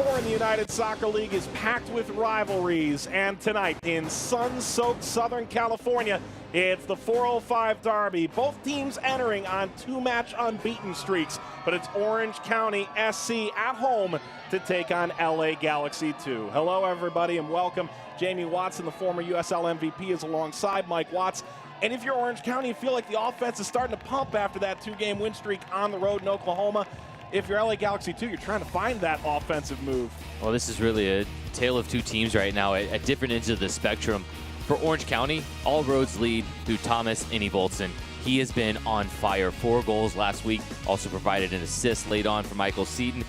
4 in the United Soccer League is packed with rivalries, and tonight in sun-soaked Southern California, it's the 405 Derby. Both teams entering on 2-match unbeaten streaks, but it's Orange County SC at home to take on LA Galaxy 2. Hello, everybody, and welcome. Jamie Watson, the former USL MVP, is alongside Mike Watts. And if you're Orange County, you feel like the offense is starting to pump after that 2-game win streak on the road in Oklahoma. If you're LA Galaxy 2, you're trying to find that offensive move. Well, this is really a tale of two teams right now at different ends of the spectrum. For Orange County, all roads lead through Thomas Voltson. He has been on fire. 4 goals last week, also provided an assist late on for Michael Seaton.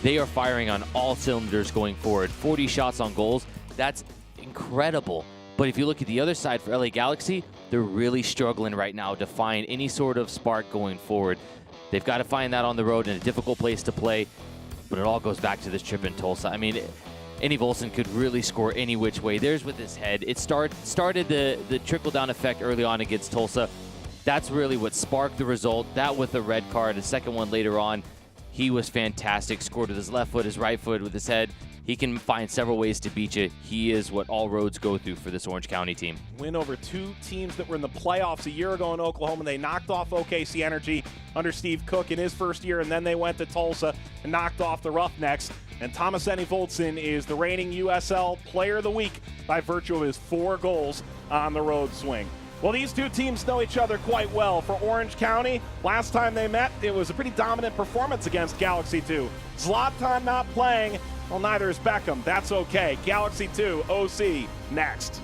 They are firing on all cylinders going forward. 40 shots on goals, that's incredible. But if you look at the other side for LA Galaxy, they're really struggling right now to find any sort of spark going forward. They've got to find that on the road in a difficult place to play, but it all goes back to this trip in Tulsa. I mean, Andy Volson could really score any which way. There's with his head. It started the trickle-down effect early on against Tulsa. That's really what sparked the result. That with the red card, the second one later on. He was fantastic, scored with his left foot, his right foot, with his head. He can find several ways to beat you. He is what all roads go through for this Orange County team. Win over 2 teams that were in the playoffs a year ago in Oklahoma. They knocked off OKC Energy under Steve Cook in his first year, and then they went to Tulsa and knocked off the Roughnecks. And Thomas Voltson is the reigning USL Player of the Week by virtue of his 4 goals on the road swing. Well, these two teams know each other quite well. For Orange County, last time they met, it was a pretty dominant performance against Galaxy 2. Zlatan not playing. Well, neither is Beckham. That's okay. Galaxy 2, OC, next.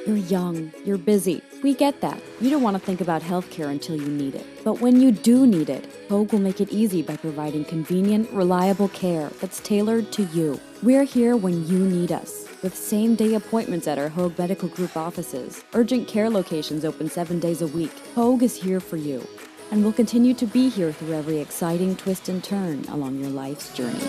You're young, you're busy. We get that. You don't want to think about healthcare until you need it. But when you do need it, Hoag will make it easy by providing convenient, reliable care that's tailored to you. We're here when you need us, with same-day appointments at our Hoag Medical Group offices. Urgent care locations open 7 days a week. Hoag is here for you, and will continue to be here through every exciting twist and turn along your life's journey.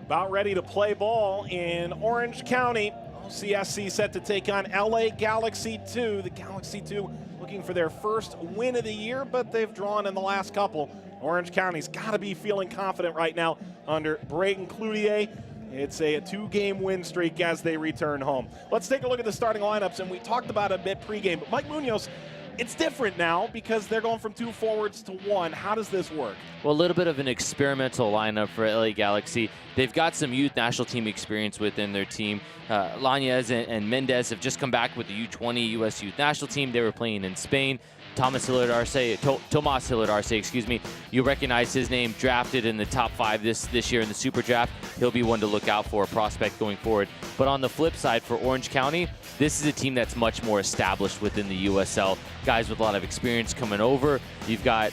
About ready to play ball in Orange County. CSC set to take on LA Galaxy 2. The Galaxy 2 looking for their first win of the year, but they've drawn in the last couple. Orange County's got to be feeling confident right now under Braden Cloutier. It's a 2-game win streak as they return home. Let's take a look at the starting lineups, and we talked about it a bit pregame, but Mike Munoz, it's different now because they're going from 2 forwards to 1. How does this work? Well, a little bit of an experimental lineup for LA Galaxy. They've got some youth national team experience within their team. Lañez and Mendez have just come back with the U20 U.S. youth national team. They were playing in Spain. Tomas Hillard Arce, excuse me. You recognize his name, drafted in the top 5 this year in the Super Draft. He'll be one to look out for, a prospect going forward. But on the flip side for Orange County, this is a team that's much more established within the USL. Guys with a lot of experience coming over. You've got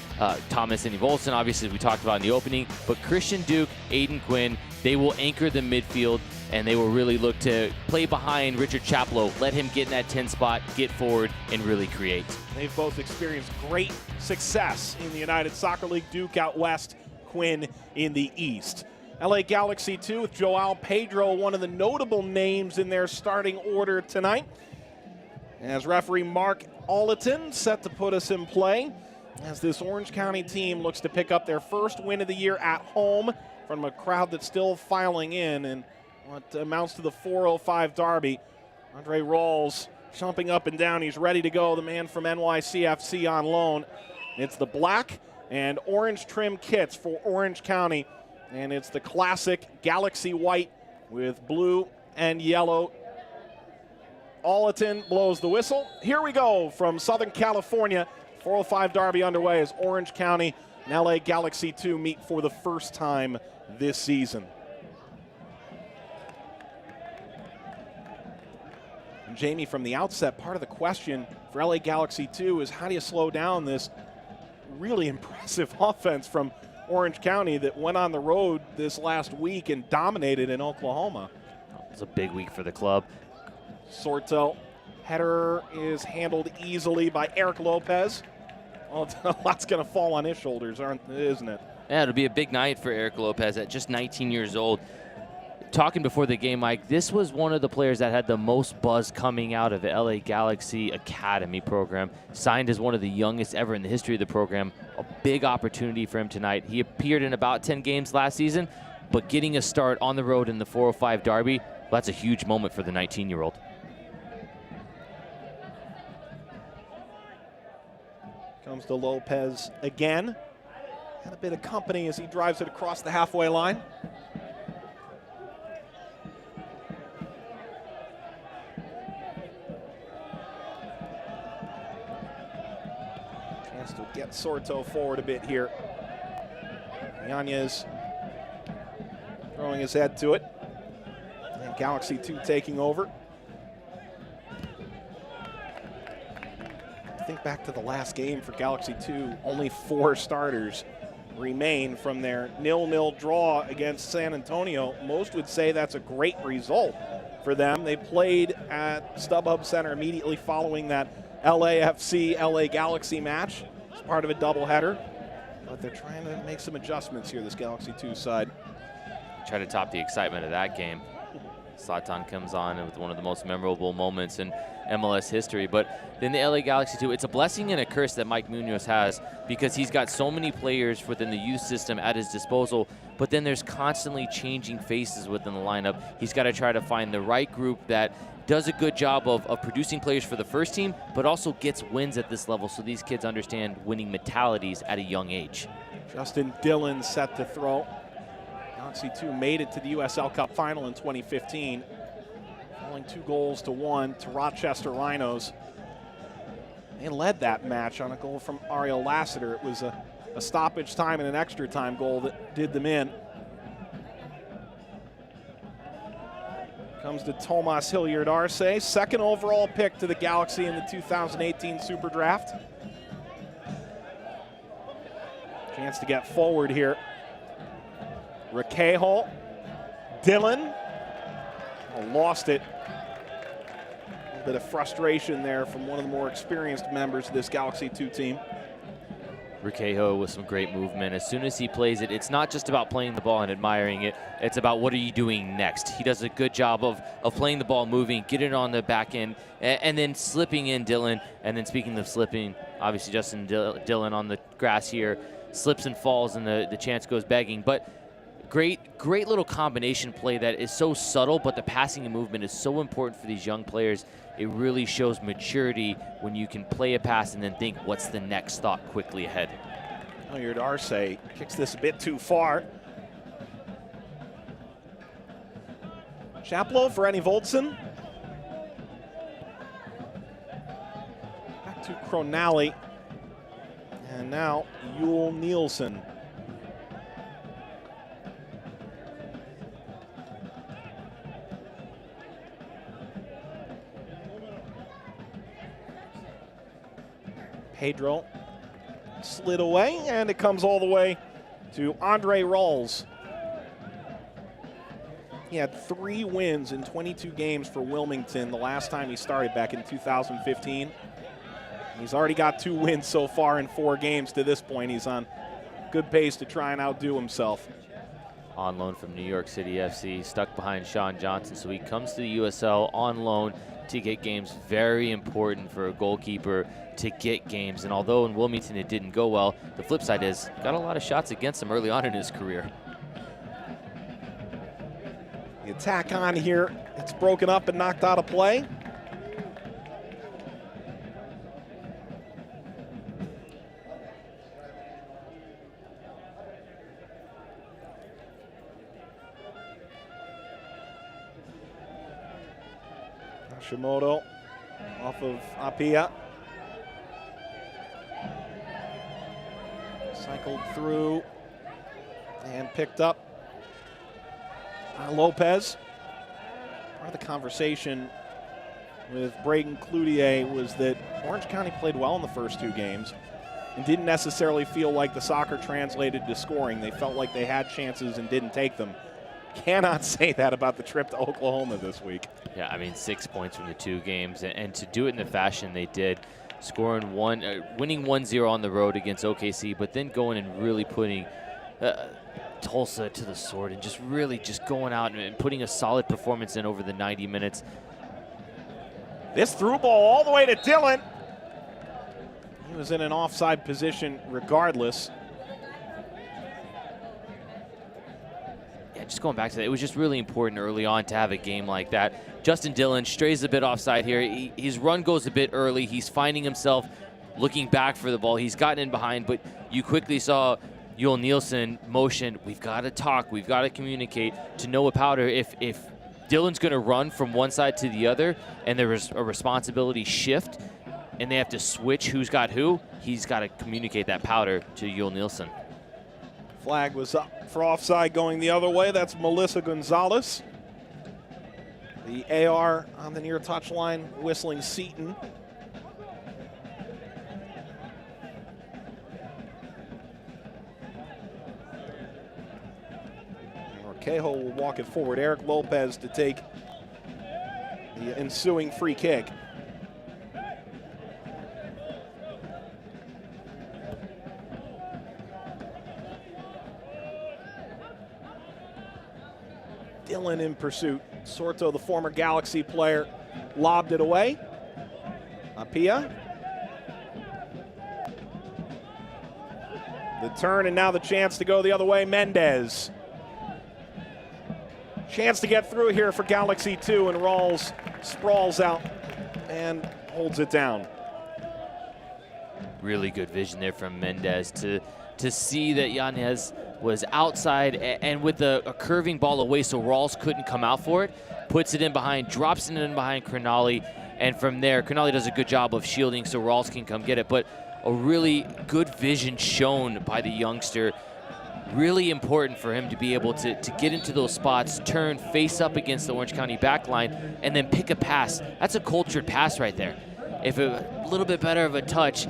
Thomas Volson, obviously we talked about in the opening, but Christian Duke, Aiden Quinn, they will anchor the midfield. and they will really look to play behind Richard Chaplow, let him get in that 10 spot, get forward, and really create. They've both experienced great success in the United Soccer League. Duke out west, Quinn in the east. LA Galaxy 2 with Joao Pedro, one of the notable names in their starting order tonight, as referee Mark Allaton set to put us in play, as this Orange County team looks to pick up their first win of the year at home from a crowd that's still filing in what amounts to the 405 Derby. Andre Rawls jumping up and down. He's ready to go, the man from NYCFC on loan. It's the black and orange trim kits for Orange County, and it's the classic Galaxy white with blue and yellow. Allaton blows the whistle. Here we go from Southern California. 405 Derby underway as Orange County and LA Galaxy 2 meet for the first time this season. And Jamie, from the outset, part of the question for LA Galaxy 2 is how do you slow down this really impressive offense from Orange County that went on the road this last week and dominated in Oklahoma. It was a big week for the club. Sorto, header is handled easily by Eric Lopez. Well, a lot's going to fall on his shoulders, isn't it? Yeah, it'll be a big night for Eric Lopez at just 19 years old. Talking before the game, Mike, this was one of the players that had the most buzz coming out of the LA Galaxy Academy program. Signed as one of the youngest ever in the history of the program. A big opportunity for him tonight. He appeared in about 10 games last season, but getting a start on the road in the 405 Derby, well, that's a huge moment for the 19-year-old. Comes to Lopez again. Had a bit of company as he drives it across the halfway line. Chance to get Sorto forward a bit here. Yanez throwing his head to it. And Galaxy 2 taking over. Think back to the last game for Galaxy 2, only 4 starters remain from their 0-0 draw against San Antonio. Most would say that's a great result for them. They played at StubHub Center immediately following that LAFC LA Galaxy match as part of a doubleheader, but they're trying to make some adjustments here, this Galaxy 2 side. Try to top the excitement of that game. Zlatan comes on with one of the most memorable moments in MLS history. But then the LA Galaxy 2, it's a blessing and a curse that Mike Munoz has, because he's got so many players within the youth system at his disposal, but then there's constantly changing faces within the lineup. He's got to try to find the right group that does a good job of producing players for the first team, but also gets wins at this level so these kids understand winning mentalities at a young age. Justin Dillon set to throw. Galaxy 2 made it to the USL Cup final in 2015, falling 2-1 to Rochester Rhinos. They led that match on a goal from Ariel Lassiter. It was a stoppage time and an extra time goal that did them in. Comes to Tomas Hilliard Arce, second overall pick to the Galaxy in the 2018 Super Draft. Chance to get forward here. Requejo, Dillon, lost it. A little bit of frustration there from one of the more experienced members of this Galaxy 2 team. Requejo with some great movement. As soon as he plays it, it's not just about playing the ball and admiring it. It's about what are you doing next. He does a good job of playing the ball, moving, getting it on the back end, and then slipping in Dillon. And then speaking of slipping, obviously Justin Dillon on the grass here slips and falls, and the chance goes begging. But great little combination play that is so subtle, but the passing and movement is so important for these young players. It really shows maturity when you can play a pass and then think, what's the next thought quickly ahead. Hilliard Arce kicks this a bit too far. Chaplow for Annie Voltson. Back to Cronali. And now Yul Nielsen. Pedro slid away, and it comes all the way to Andre Rawls. He had 3 wins in 22 games for Wilmington the last time he started back in 2015. He's already got 2 wins so far in 4 games to this point. He's on good pace to try and outdo himself. On loan from New York City FC, stuck behind Sean Johnson, so he comes to the USL on loan to get games. Very important for a goalkeeper to get games, and although in Wilmington it didn't go well, the flip side is got a lot of shots against him early on in his career. The attack on here, it's broken up and knocked out of play. Hashimoto off of Apia. Cycled through and picked up by Lopez. Part of the conversation with Braden Cloutier was that Orange County played well in the first 2 games and didn't necessarily feel like the soccer translated to scoring. They felt like they had chances and didn't take them. Cannot say that about the trip to Oklahoma this week. Yeah, I mean, 6 points from the 2 games, and to do it in the fashion they did, scoring winning 1-0 on the road against OKC, but then going and really putting Tulsa to the sword and just really just going out and putting a solid performance in over the 90 minutes. This through ball all the way to Dillon. He was in an offside position regardless. Yeah, just going back to that, it was just really important early on to have a game like that. Justin Dillon strays a bit offside here. His run goes a bit early. He's finding himself looking back for the ball. He's gotten in behind, but you quickly saw Joel Nielsen motion. We've got to talk. We've got to communicate to Noah Powder. If Dillon's going to run from one side to the other and there is a responsibility shift and they have to switch who's got who, he's got to communicate that Powder to Joel Nielsen. Flag was up for offside going the other way. That's Melissa Gonzalez. The AR on the near touchline whistling Seton. Orquejo will walk it forward. Eric Lopez to take the ensuing free kick. Dillon in pursuit. Sorto, the former Galaxy player, lobbed it away. Apia. The turn and now the chance to go the other way. Mendez. Chance to get through here for Galaxy 2, and Rawls sprawls out and holds it down. Really good vision there from Mendez to see that Yanez was outside and with a curving ball away so Rawls couldn't come out for it, puts it in behind, drops it in behind Crognali, and from there, Crognali does a good job of shielding so Rawls can come get it, but a really good vision shown by the youngster. Really important for him to be able to get into those spots, turn, face up against the Orange County back line, and then pick a pass. That's a cultured pass right there. If a little bit better of a touch,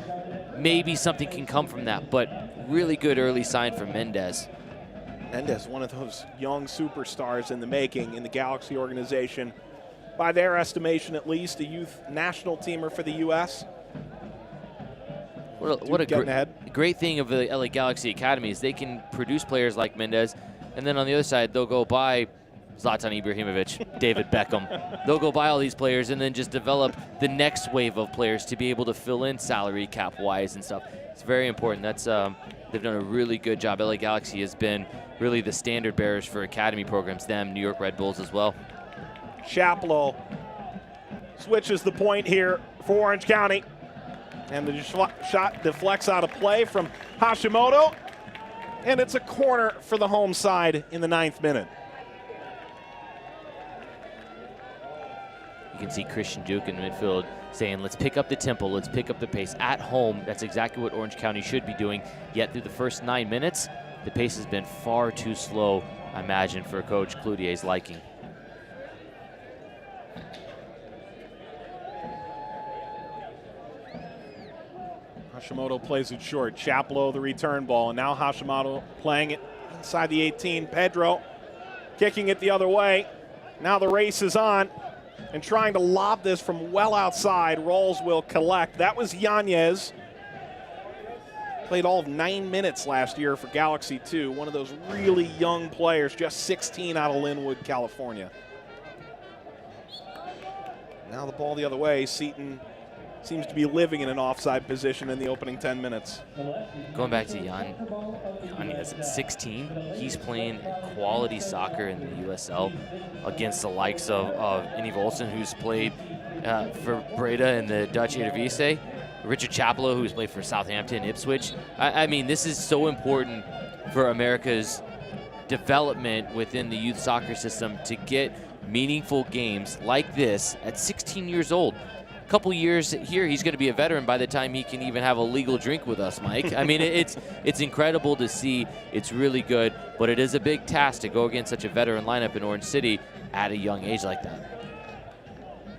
maybe something can come from that, but really good early sign from Mendez. Mendez, one of those young superstars in the making in the Galaxy organization. By their estimation, at least, a youth national teamer for the U.S. What a great thing of the LA Galaxy Academy is they can produce players like Mendez, and then on the other side, they'll go buy Zlatan Ibrahimovic, David Beckham. They'll go buy all these players and then just develop the next wave of players to be able to fill in salary cap-wise and stuff. It's very important. That's they've done a really good job. LA Galaxy has been really the standard bearers for academy programs, them, New York Red Bulls as well. Chaplow switches the point here for Orange County. And the shot deflects out of play from Hashimoto. And it's a corner for the home side in the 9th minute. You can see Christian Duke in the midfield saying, let's pick up the tempo, let's pick up the pace. At home, that's exactly what Orange County should be doing. Yet through the first 9 minutes, the pace has been far too slow, I imagine, for Coach Cloutier's liking. Hashimoto plays it short. Chaplow the return ball, and now Hashimoto playing it inside the 18. Pedro kicking it the other way. Now the race is on, and trying to lob this from well outside. Rawls will collect. That was Yanez. Played all of 9 minutes last year for Galaxy 2. One of those really young players, just 16 out of Linwood, California. Now the ball the other way. Seton seems to be living in an offside position in the opening 10 minutes. Going back to Yanez at 16, he's playing quality soccer in the USL against the likes of Innie Volson, who's played for Breda in the Dutch Eredivisie, Richard Chapello, who's played for Southampton, Ipswich. I mean, this is so important for America's development within the youth soccer system to get meaningful games like this at 16 years old. A couple years here, he's going to be a veteran by the time he can even have a legal drink with us, Mike. I mean, it's incredible to see. It's really good, but it is a big task to go against such a veteran lineup in Orange City at a young age like that.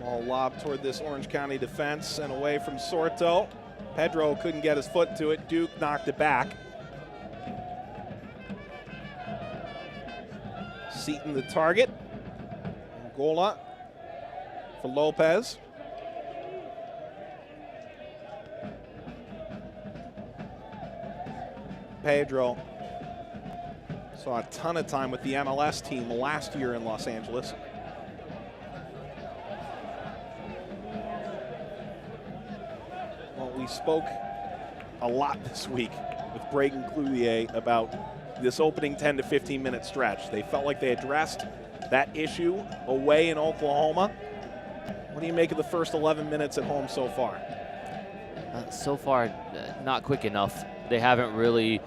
Ball lob toward this Orange County defense and away from Sorto. Pedro couldn't get his foot to it. Duke knocked it back. Seton the target. Angola for Lopez. Pedro saw a ton of time with the MLS team last year in Los Angeles. Well, we spoke a lot this week with Braden Cloutier about this opening 10 to 15 minute stretch. They felt like they addressed that issue away in Oklahoma. What do you make of the first 11 minutes at home so far? So far, not quick enough. They haven't really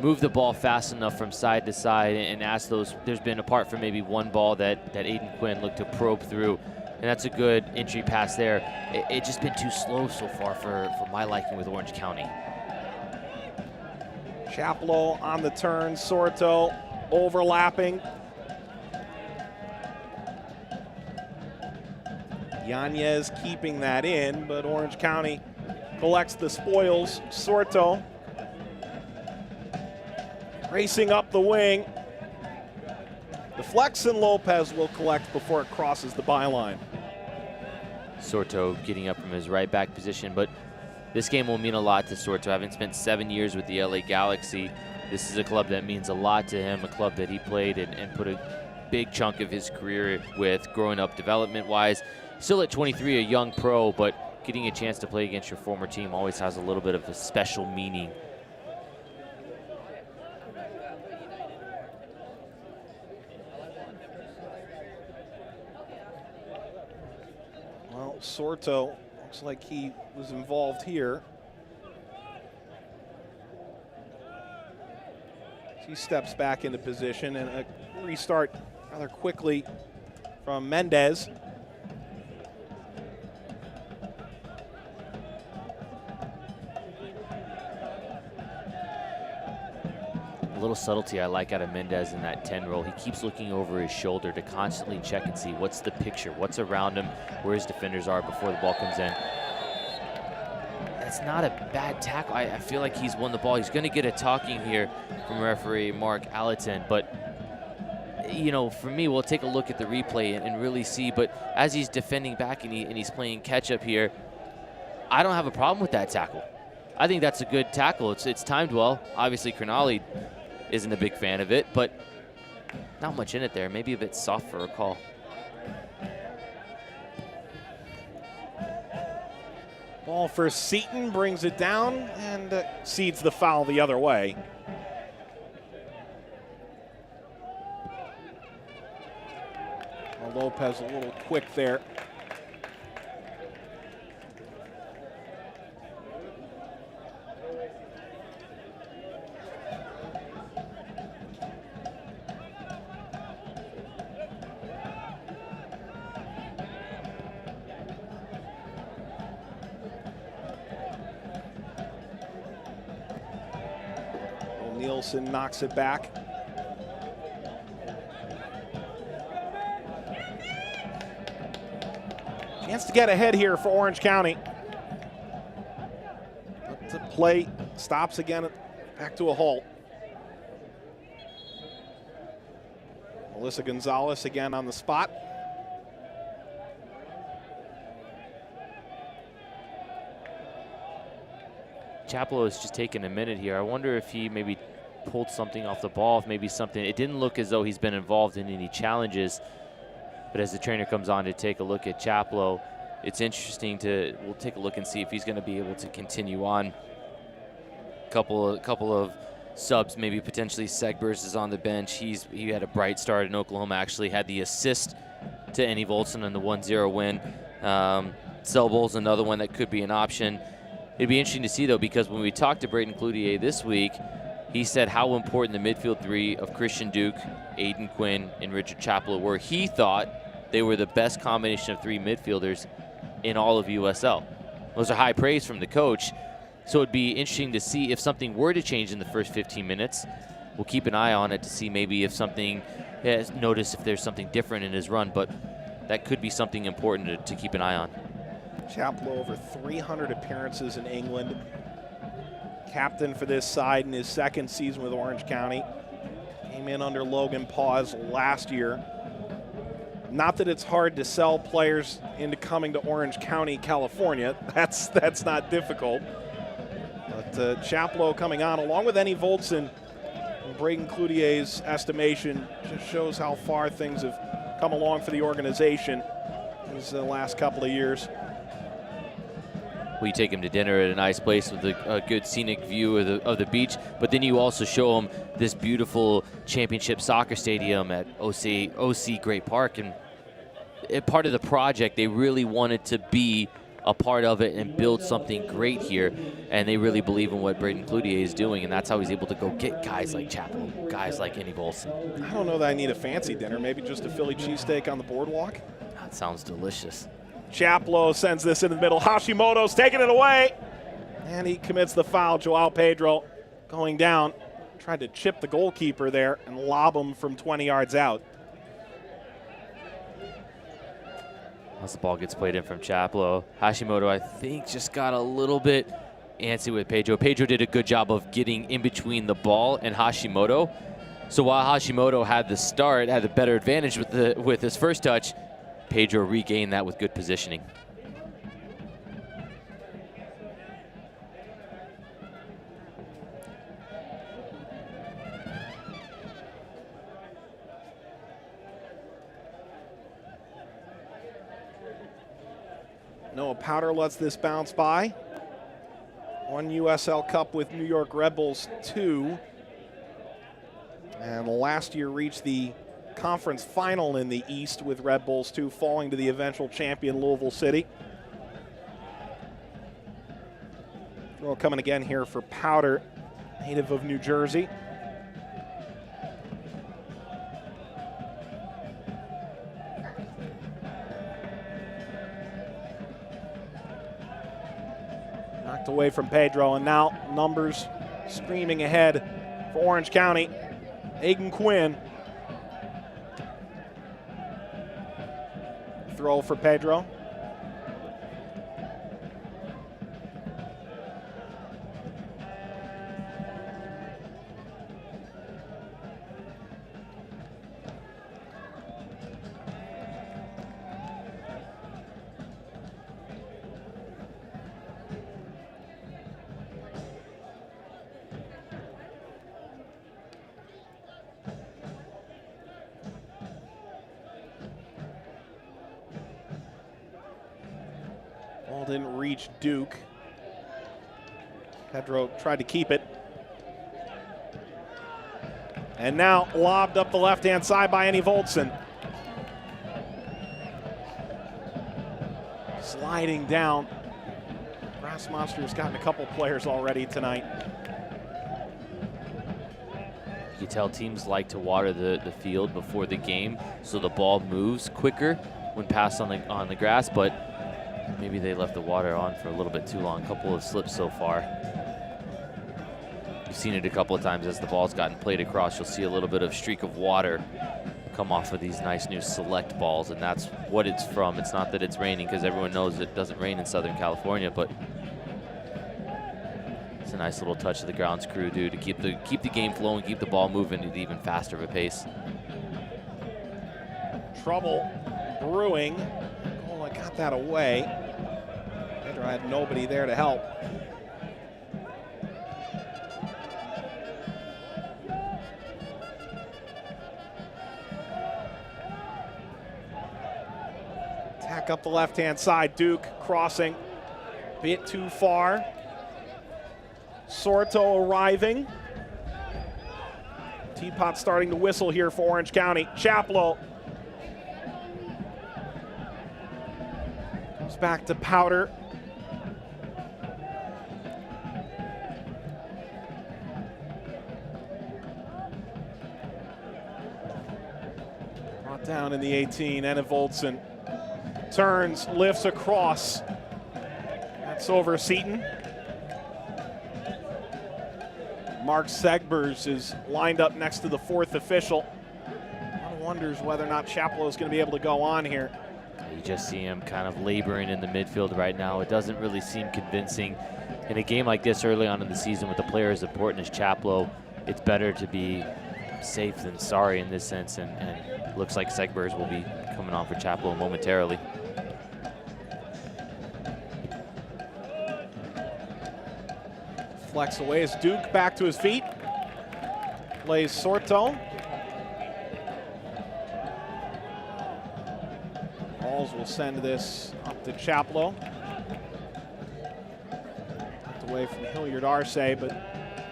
moved the ball fast enough from side to side, and as there's been, apart from maybe one ball that Aiden Quinn looked to probe through, and that's a good entry pass there. It's just been too slow so far for my liking with Orange County. Chapello on the turn, Sorto overlapping. Yanez keeping that in, but Orange County collects the spoils. Sorto racing up the wing. Deflects, and Lopez will collect before it crosses the byline. Sorto getting up from his right back position, but this game will mean a lot to Sorto. Having spent 7 years with the LA Galaxy, this is a club that means a lot to him, a club that he played and put a big chunk of his career with growing up development-wise. Still at 23, a young pro, but getting a chance to play against your former team always has a little bit of a special meaning. Well, Sorto looks like he was involved here. He steps back into position, and a restart rather quickly from Mendez. A little subtlety I like out of Mendez in that 10 role. He keeps looking over his shoulder to constantly check and see what's the picture, what's around him, where his defenders are before the ball comes in. That's not a bad tackle. I feel like he's won the ball. He's going to get a talking here from referee Mark Allerton, but you know, for me, we'll take a look at the replay and really see, but as he's defending back and he's playing catch up here, I don't have a problem with that tackle. I think that's a good tackle. It's timed well. Obviously, Crognale isn't a big fan of it, but not much in it there. Maybe a bit soft for a call. Ball for Seton, brings it down and cedes the foul the other way. Well, Lopez a little quick there. Nielsen knocks it back. Chance to get ahead here for Orange County. But the play stops again, back to a halt. Alyssa Gonzalez again on the spot. Chaplow is just taking a minute here. I wonder if he maybe pulled something off the ball, if maybe something. It didn't look as though he's been involved in any challenges, but as the trainer comes on to take a look at Chaplow, it's interesting we'll take a look and see if he's going to be able to continue on. Couple of subs, maybe potentially Segbers is on the bench. He had a bright start in Oklahoma, actually had the assist to Annie Volson in the 1-0 win. Selbel's another one that could be an option. It'd be interesting to see, though, because when we talked to Braden Cloutier this week, he said how important the midfield three of Christian Duke, Aiden Quinn, and Richard Chaplow were. He thought they were the best combination of three midfielders in all of USL. Those are high praise from the coach. So it'd be interesting to see if something were to change in the first 15 minutes. We'll keep an eye on it to see maybe if something, notice if there's something different in his run, but that could be something important to keep an eye on. Chaplow over 300 appearances in England. Captain for this side in his second season with Orange County. Came in under Logan Paws last year. Not that it's hard to sell players into coming to Orange County, California. That's not difficult. But Chaplow coming on, along with Annie Volson, in Braden Cloutier's estimation, just shows how far things have come along for the organization in the last couple of years. Well, you take him to dinner at a nice place with a good scenic view of the beach, but then you also show him this beautiful championship soccer stadium at OC Great Park. And part of the project, they really wanted to be a part of it and build something great here, and they really believe in what Braden Cloutier is doing, and that's how he's able to go get guys like Chaplow, guys like Annie Volson. I don't know that I need a fancy dinner, maybe just a Philly cheesesteak on the boardwalk. That sounds delicious. Chaplow sends this into the middle. Hashimoto's taking it away, and he commits the foul. Joao Pedro going down, tried to chip the goalkeeper there and lob him from 20 yards out. Once the ball gets played in from Chaplow, Hashimoto, I think, just got a little bit antsy with Pedro. Pedro did a good job of getting in between the ball and Hashimoto. So while Hashimoto had the start, had the better advantage with his first touch, Pedro regained that with good positioning. Noah Powder lets this bounce by. One USL Cup with New York Red Bulls 2. And last year reached the conference final in the East with Red Bulls 2, falling to the eventual champion Louisville City. Throw coming again here for Powder, native of New Jersey. Knocked away from Pedro, and now numbers screaming ahead for Orange County. Aiden Quinn. Throw for Pedro. Ball didn't reach Duke. Pedro tried to keep it. And now lobbed up the left-hand side by Annie Volson. Sliding down. Brass Monster has gotten a couple players already tonight. You tell teams like to water the field before the game so the ball moves quicker when passed on the grass, but maybe they left the water on for a little bit too long. A couple of slips so far. You've seen it a couple of times as the ball's gotten played across. You'll see a little bit of streak of water come off of these nice new Select balls, and that's what it's from. It's not that it's raining, because everyone knows it doesn't rain in Southern California, but it's a nice little touch of the grounds crew do to keep the game flowing, keep the ball moving at even faster of a pace. Trouble brewing. Gola got that away. Pedro had nobody there to help. Attack up the left-hand side. Duke crossing. Bit too far. Sorto arriving. Teapot starting to whistle here for Orange County. Chaplow comes back to Powder. Brought down in the 18. Enna Voldsen turns, lifts across. That's over Seton. Mark Segbers is lined up next to the fourth official. One wonders whether or not Chaplow is going to be able to go on here. You just see him kind of laboring in the midfield right now. It doesn't really seem convincing. In a game like this early on in the season with a player as important as Chaplow, it's better to be safe than sorry in this sense, and looks like Segbers will be coming on for Chaplow momentarily. Flex away as Duke back to his feet. Plays Sorto. Balls will send this up to Chaplow. Tucked away from Hilliard Arce, but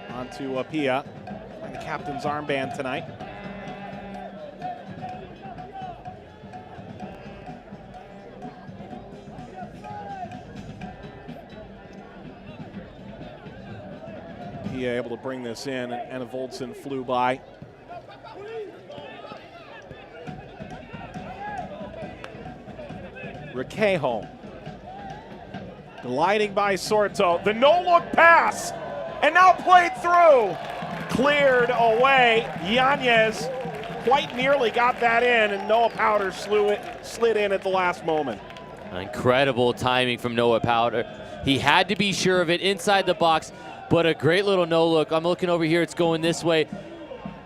onto Apia. And the captain's armband tonight. Able to bring this in, and Enna Voldsen flew by. Requejo gliding by Sorto. The no-look pass, and now played through. Cleared away. Yanez quite nearly got that in, and Noah Powder slid in at the last moment. Incredible timing from Noah Powder. He had to be sure of it inside the box. But a great little no-look. I'm looking over here. It's going this way.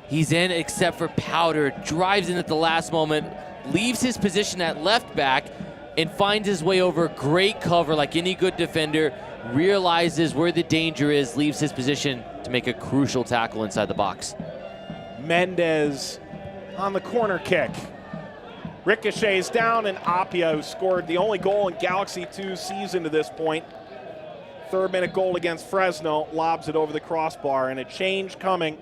He's in except for Powder. Drives in at the last moment. Leaves his position at left back and finds his way over. Great cover like any good defender. Realizes where the danger is. Leaves his position to make a crucial tackle inside the box. Mendez on the corner kick. Ricochets down, and Apia, who scored the only goal in Galaxy 2's season to this point, third-minute goal against Fresno, lobs it over the crossbar, and a change coming.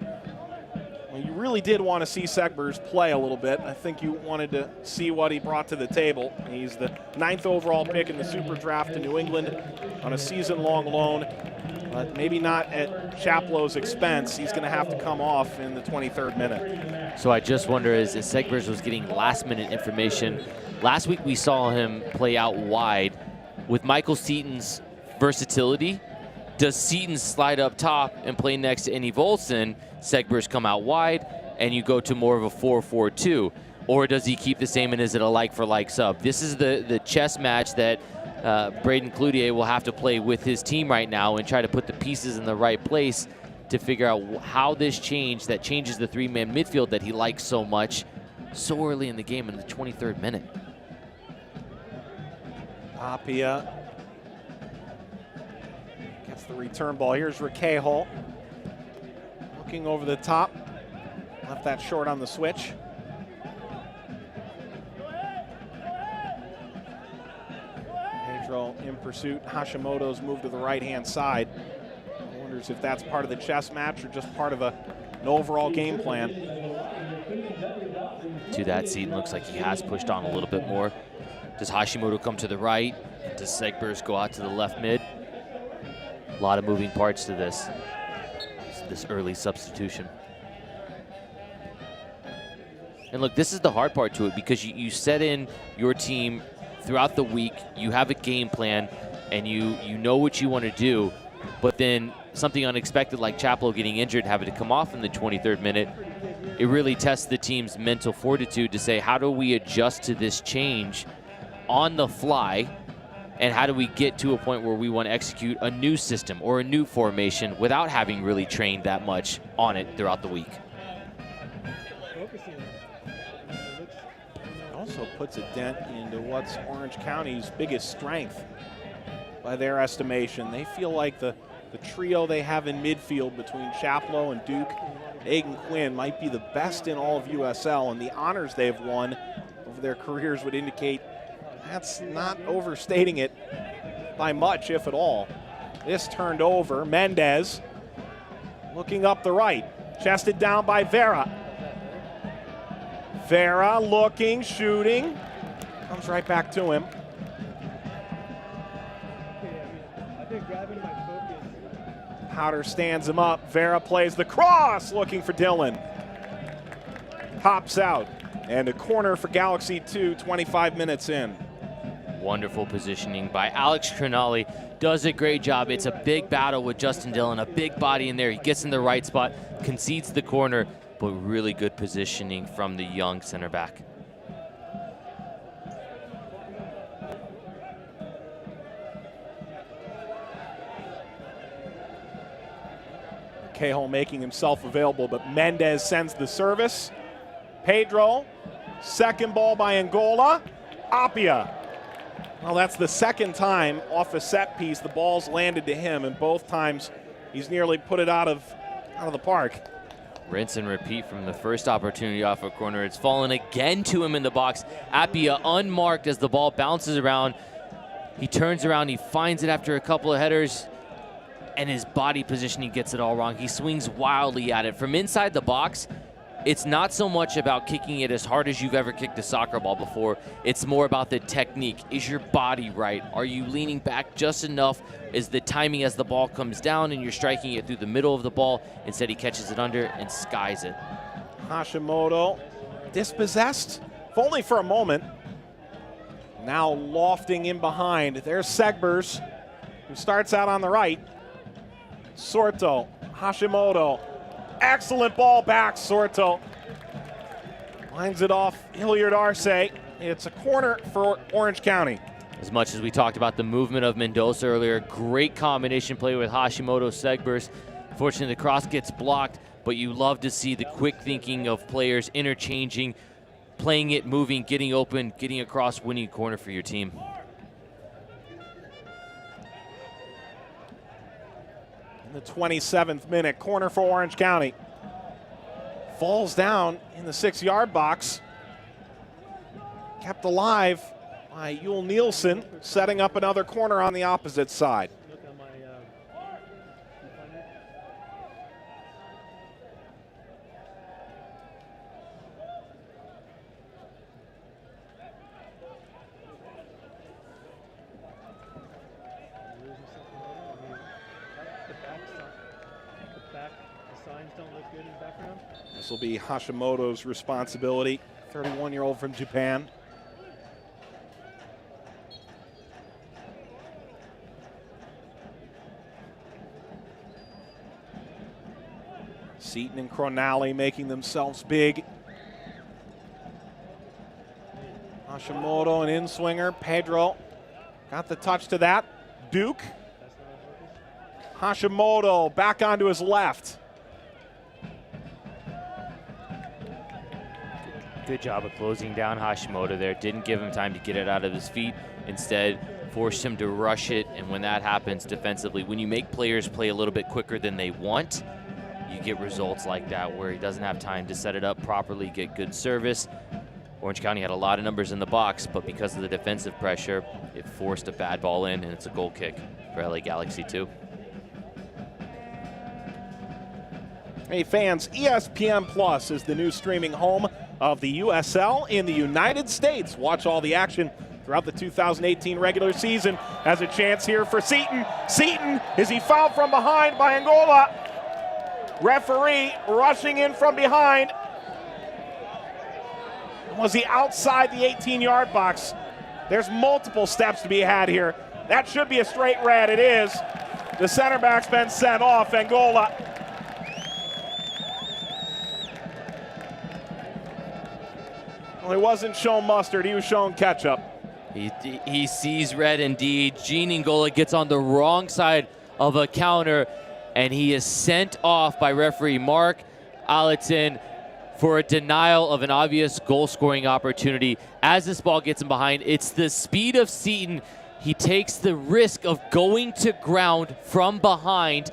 Well, you really did want to see Segbers play a little bit. I think you wanted to see what he brought to the table. He's the 9th overall pick in the Super Draft to New England on a season-long loan, but maybe not at Chaplow's expense. He's going to have to come off in the 23rd minute. So I just wonder, as Segbers was getting last-minute information, last week we saw him play out wide. With Michael Seaton's versatility, does Seton slide up top and play next to Enna Voldsen, Segbers come out wide, and you go to more of a 4-4-2? Or does he keep the same, and is it a like-for-like sub? This is the chess match that Braden Cloutier will have to play with his team right now and try to put the pieces in the right place to figure out how this change that changes the three-man midfield that he likes so much so early in the game in the 23rd minute. Apia gets the return ball. Here's Requejo looking over the top. Left that short on the switch. Pedro in pursuit. Hashimoto's moved to the right-hand side. Wonders if that's part of the chess match or just part of an overall game plan. To that Seton looks like he has pushed on a little bit more. Does Hashimoto come to the right? Does Segbers go out to the left mid? A lot of moving parts to this early substitution. And look, this is the hard part to it, because you set in your team throughout the week, you have a game plan, and you know what you want to do, but then something unexpected like Chaplow getting injured, having to come off in the 23rd minute, it really tests the team's mental fortitude to say, how do we adjust to this change on the fly, and how do we get to a point where we want to execute a new system or a new formation without having really trained that much on it throughout the week? also puts a dent into what's Orange County's biggest strength by their estimation. They feel like the trio they have in midfield between Chaplow and Duke, Aiden Quinn, might be the best in all of USL, and the honors they've won over their careers would indicate that's not overstating it by much, if at all. This turned over. Mendez looking up the right. Chested down by Vera. Vera looking, shooting. Comes right back to him. Powder stands him up. Vera plays the cross, looking for Dylan. Pops out. And a corner for Galaxy 2, 25 minutes in. Wonderful positioning by Alex Crinali. Does a great job. It's a big battle with Justin Dillon, a big body in there. He gets in the right spot, concedes the corner, but really good positioning from the young center back. Cahill making himself available, but Mendez sends the service. Pedro, second ball by Angola. Apia. Well, that's the second time off a set piece the ball's landed to him, and both times he's nearly put it out of the park. Rinse and repeat from the first opportunity off a corner. It's fallen again to him in the box. Apia unmarked as the ball bounces around. He turns around, he finds it after a couple of headers, and his body positioning gets it all wrong. He swings wildly at it. From inside the box, it's not so much about kicking it as hard as you've ever kicked a soccer ball before. It's more about the technique. Is your body right? Are you leaning back just enough? Is the timing as the ball comes down and you're striking it through the middle of the ball? Instead, he catches it under and skies it. Hashimoto dispossessed, if only for a moment. Now lofting in behind. There's Segbers, who starts out on the right. Sorto, Hashimoto. Excellent ball back, Sorto. Lines it off Hilliard Arce. It's a corner for Orange County. As much as we talked about the movement of Mendoza earlier, great combination play with Hashimoto, Segbers. Fortunately, the cross gets blocked, but you love to see the quick thinking of players interchanging, playing it, moving, getting open, getting across, winning a corner for your team. In the 27th minute, corner for Orange County. Falls down in the 6-yard box. Kept alive by Yul Nielsen, setting up another corner on the opposite side. This will be Hashimoto's responsibility, 31-year-old from Japan. Seaton and Cronali making themselves big. Hashimoto, an in-swinger. Pedro got the touch to that. Duke. Hashimoto back onto his left. Good job of closing down Hashimoto there. Didn't give him time to get it out of his feet. Instead, forced him to rush it. And when that happens defensively, when you make players play a little bit quicker than they want, you get results like that where he doesn't have time to set it up properly, get good service. Orange County had a lot of numbers in the box, but because of the defensive pressure, it forced a bad ball in, and it's a goal kick for LA Galaxy 2. Hey fans, ESPN Plus is the new streaming home of the USL in the United States. Watch all the action throughout the 2018 regular season. Has a chance here for Seaton. Seaton, is he fouled from behind by Angola? Referee rushing in from behind. Was he outside the 18-yard box? There's multiple steps to be had here. That should be a straight red. It is. The center back's been sent off, Angola. Well, he wasn't shown mustard, he was shown ketchup. He sees red indeed. Gene Angola gets on the wrong side of a counter, and he is sent off by referee Mark Allison for a denial of an obvious goal-scoring opportunity. As this ball gets him behind, it's the speed of Seton. He takes the risk of going to ground from behind,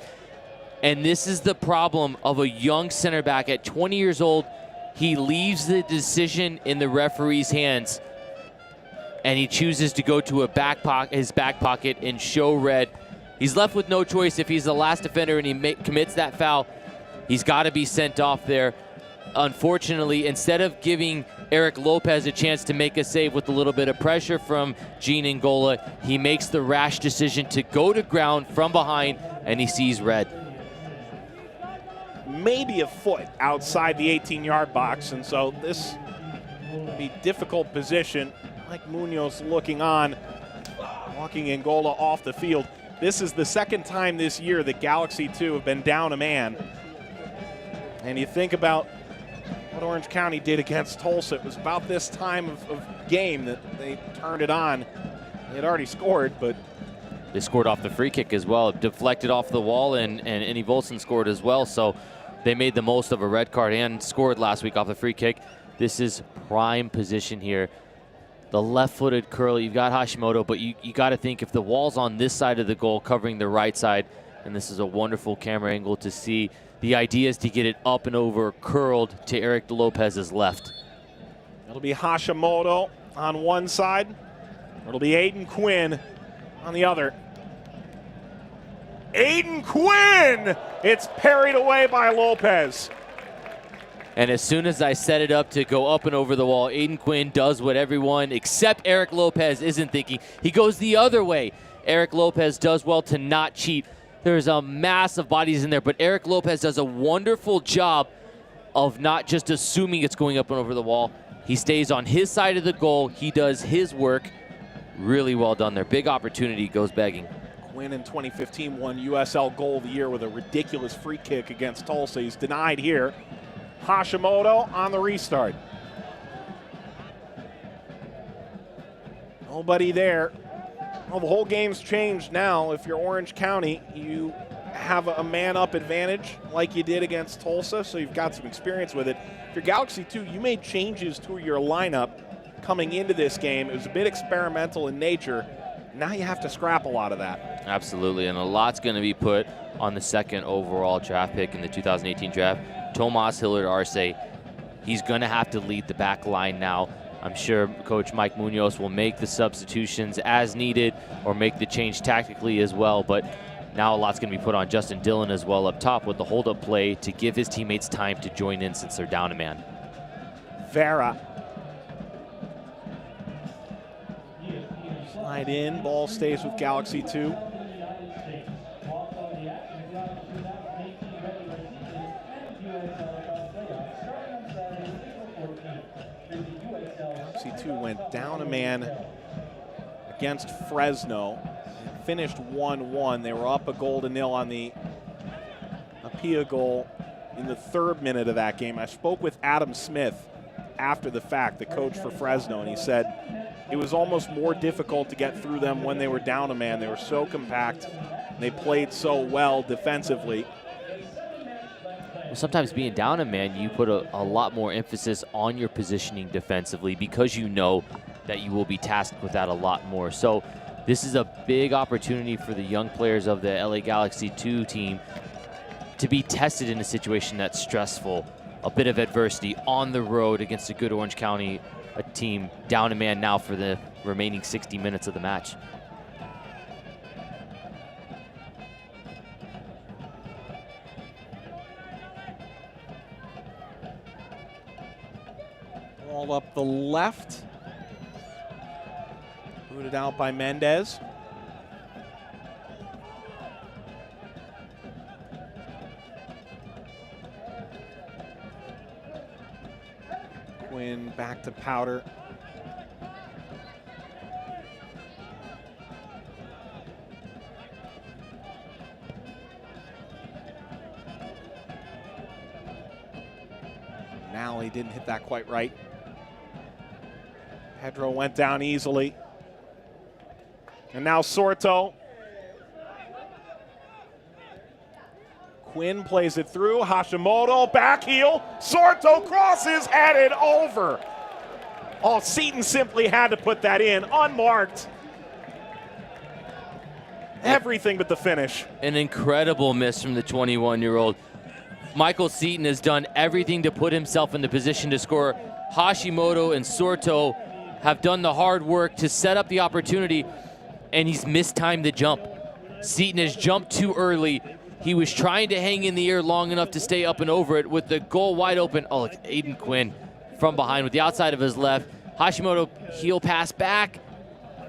and this is the problem of a young center back at 20 years old. He leaves the decision in the referee's hands, and he chooses to go to his back pocket and show red. He's left with no choice. If he's the last defender and he commits that foul, he's got to be sent off there. Unfortunately, instead of giving Eric Lopez a chance to make a save with a little bit of pressure from Gene Ngola, he makes the rash decision to go to ground from behind, and he sees red. Maybe a foot outside the 18-yard box, and so this will be difficult position. Mike Munoz looking on, walking Ngola off the field. This is the second time this year that Galaxy 2 have been down a man. And you think about what Orange County did against Tulsa. It was about this time of game that they turned it on. They had already scored, but they scored off the free kick as well. It deflected off the wall, and Annie Volson scored as well. So they made the most of a red card and scored last week off the free kick. This is prime position here. The left-footed curl, you've got Hashimoto, but you got to think if the wall's on this side of the goal covering the right side, and this is a wonderful camera angle to see, the idea is to get it up and over, curled to Eric Lopez's left. It'll be Hashimoto on one side. It'll be Aiden Quinn on the other. Aiden Quinn! It's parried away by Lopez. And as soon as I set it up to go up and over the wall, Aiden Quinn does what everyone except Eric Lopez isn't thinking. He goes the other way. Eric Lopez does well to not cheat. There's a mass of bodies in there, but Eric Lopez does a wonderful job of not just assuming it's going up and over the wall. He stays on his side of the goal. He does his work. Really well done there. Big opportunity, goes begging. Quinn in 2015 won USL Goal of the Year with a ridiculous free kick against Tulsa. He's denied here. Hashimoto on the restart. Nobody there. Well, the whole game's changed now. If you're Orange County, you have a man-up advantage like you did against Tulsa, so you've got some experience with it. If you're Galaxy 2, you made changes to your lineup coming into this game. It was a bit experimental in nature. Now you have to scrap a lot of that. Absolutely, and a lot's going to be put on the second overall draft pick in the 2018 draft. Tomas Hillard Arce, he's going to have to lead the back line now. I'm sure Coach Mike Munoz will make the substitutions as needed or make the change tactically as well, but now a lot's going to be put on Justin Dillon as well up top with the hold-up play to give his teammates time to join in since they're down a man. Vera. Slide in, ball stays with Galaxy 2. Galaxy 2 went down a man against Fresno. Finished 1-1. They were up a goal to nil on the Apia goal in the 3rd minute of that game. I spoke with Adam Smith after the fact, the coach for Fresno, and he said it was almost more difficult to get through them when they were down a man. They were so compact. They played so well defensively. Sometimes being down a man, you put a lot more emphasis on your positioning defensively because you know that you will be tasked with that a lot more. So this is a big opportunity for the young players of the LA Galaxy 2 team to be tested in a situation that's stressful, a bit of adversity on the road against a good Orange County team, down a man now for the remaining 60 minutes of the match. Ball up the left. Booted out by Mendez. Quinn back to Powder. Now he didn't hit that quite right. Pedro went down easily. And now Sorto. Quinn plays it through. Hashimoto, back heel. Sorto crosses, headed over. Oh, Seton simply had to put that in, unmarked. Everything but the finish. An incredible miss from the 21-year-old. Michael Seton has done everything to put himself in the position to score. Hashimoto and Sorto have done the hard work to set up the opportunity, and he's mistimed the jump. Seton has jumped too early. He was trying to hang in the air long enough to stay up and over it with the goal wide open. Oh, look, Aiden Quinn from behind with the outside of his left. Hashimoto heel pass back.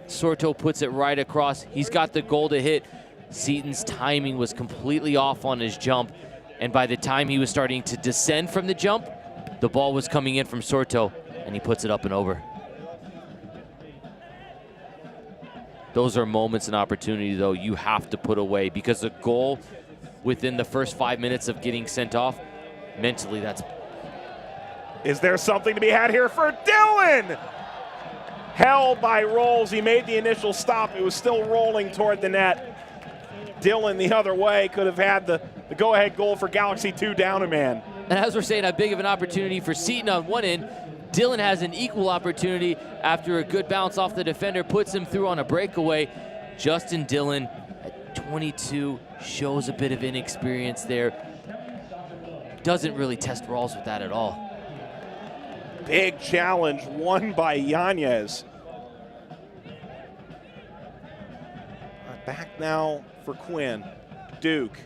Sorto puts it right across. He's got the goal to hit. Seton's timing was completely off on his jump, and by the time he was starting to descend from the jump, the ball was coming in from Sorto, and he puts it up and over. Those are moments and opportunity, though, you have to put away, because the goal within the first 5 minutes of getting sent off, mentally, that's... Is there something to be had here for Dylan? Held by Rolls. He made the initial stop. It was still rolling toward the net. Dylan the other way could have had the go-ahead goal for Galaxy 2 down a man. And as we're saying, how big of an opportunity for Seton on one end, Dylan has an equal opportunity after a good bounce off the defender, puts him through on a breakaway. Justin Dylan at 22 shows a bit of inexperience there. Doesn't really test Rawls with that at all. Big challenge won by Yanez. Back now for Quinn. Duke.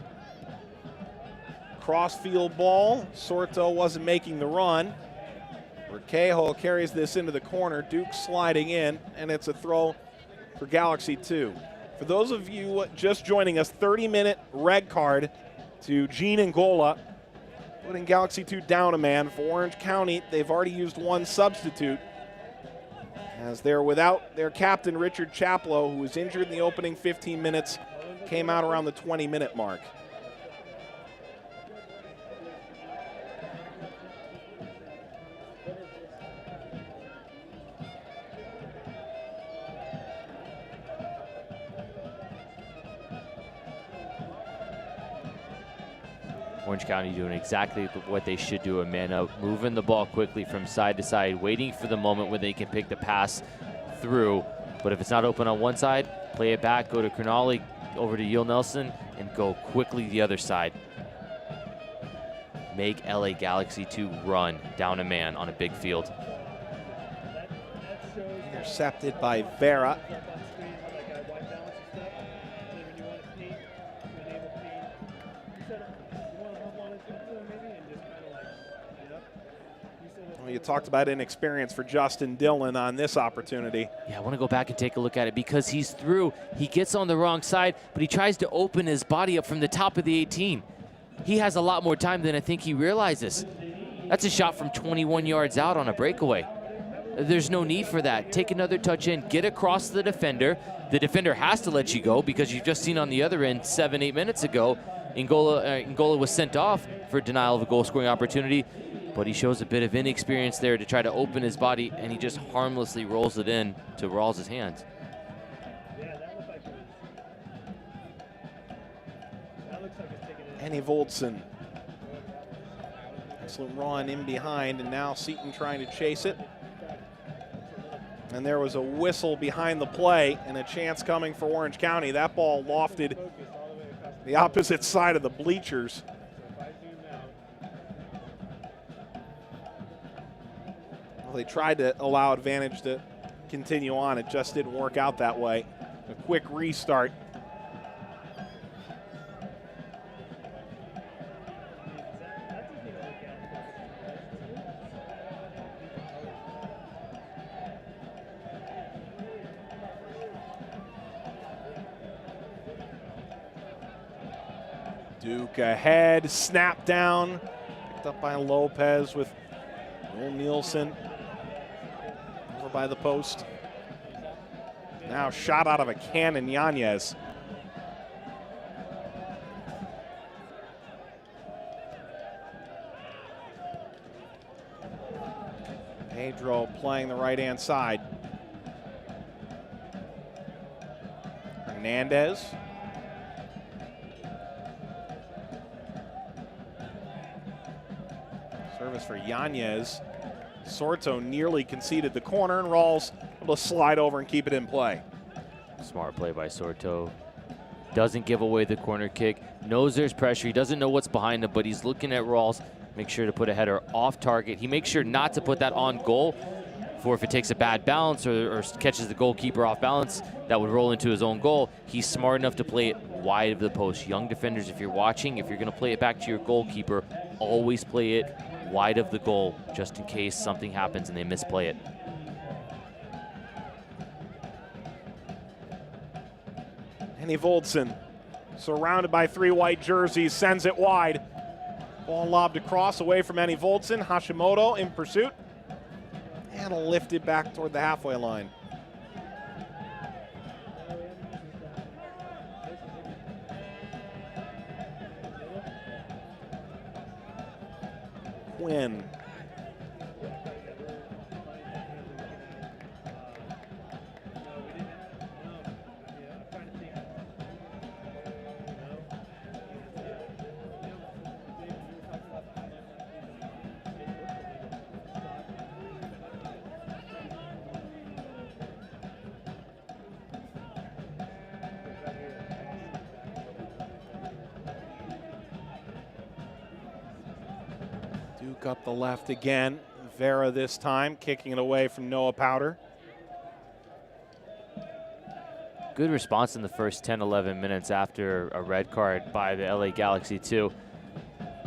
Crossfield ball. Sorto wasn't making the run. Requejo carries this into the corner. Duke sliding in, and it's a throw for Galaxy 2. For those of you just joining us, 30-minute red card to Gene Angola, putting Galaxy 2 down a man. For Orange County, they've already used one substitute, as they're without their captain, Richard Chaplow, who was injured in the opening 15 minutes, came out around the 20-minute mark. Orange County doing exactly what they should do, a man up, moving the ball quickly from side to side, waiting for the moment when they can pick the pass through. But if it's not open on one side, play it back, go to Cronali, over to Yul Nelson, and go quickly the other side. Make LA Galaxy 2 run down a man on a big field. Intercepted by Vera. Well, you talked about inexperience for Justin Dillon on this opportunity. Yeah, I want to go back and take a look at it because he's through. He gets on the wrong side, but he tries to open his body up from the top of the 18. He has a lot more time than I think he realizes. That's a shot from 21 yards out on a breakaway. There's no need for that. Take another touch in, get across the defender. The defender has to let you go because you've just seen on the other end 7-8 minutes ago, Angola was sent off for denial of a goal-scoring opportunity, but he shows a bit of inexperience there to try to open his body, and he just harmlessly rolls it in to Rawls' hands. Annie Voldson. Excellent run in behind, and now Seton trying to chase it. And there was a whistle behind the play and a chance coming for Orange County. That ball lofted the opposite side of the bleachers. Well, they tried to allow advantage to continue on. It just didn't work out that way. A quick restart. Duke ahead, snap down, picked up by Lopez with Will Nielsen over by the post. Now shot out of a cannon, Yanez. Pedro playing the right-hand side. Hernandez. Service for Yanez. Sorto nearly conceded the corner, and Rawls able to slide over and keep it in play. Smart play by Sorto. Doesn't give away the corner kick. Knows there's pressure. He doesn't know what's behind him, but he's looking at Rawls. Make sure to put a header off target. He makes sure not to put that on goal, for if it takes a bad bounce or catches the goalkeeper off balance, that would roll into his own goal. He's smart enough to play it wide of the post. Young defenders, if you're watching, if you're going to play it back to your goalkeeper, always play it wide of the goal, just in case something happens and they misplay it. Henny Voldsen, surrounded by 3 white jerseys, sends it wide. Ball lobbed across away from Henny Voldsen. Hashimoto in pursuit. And lifted back toward the halfway line. Quinn. Duke up the left again. Vera this time, kicking it away from Noah Powder. Good response in the first 10, 11 minutes after a red card by the LA Galaxy too.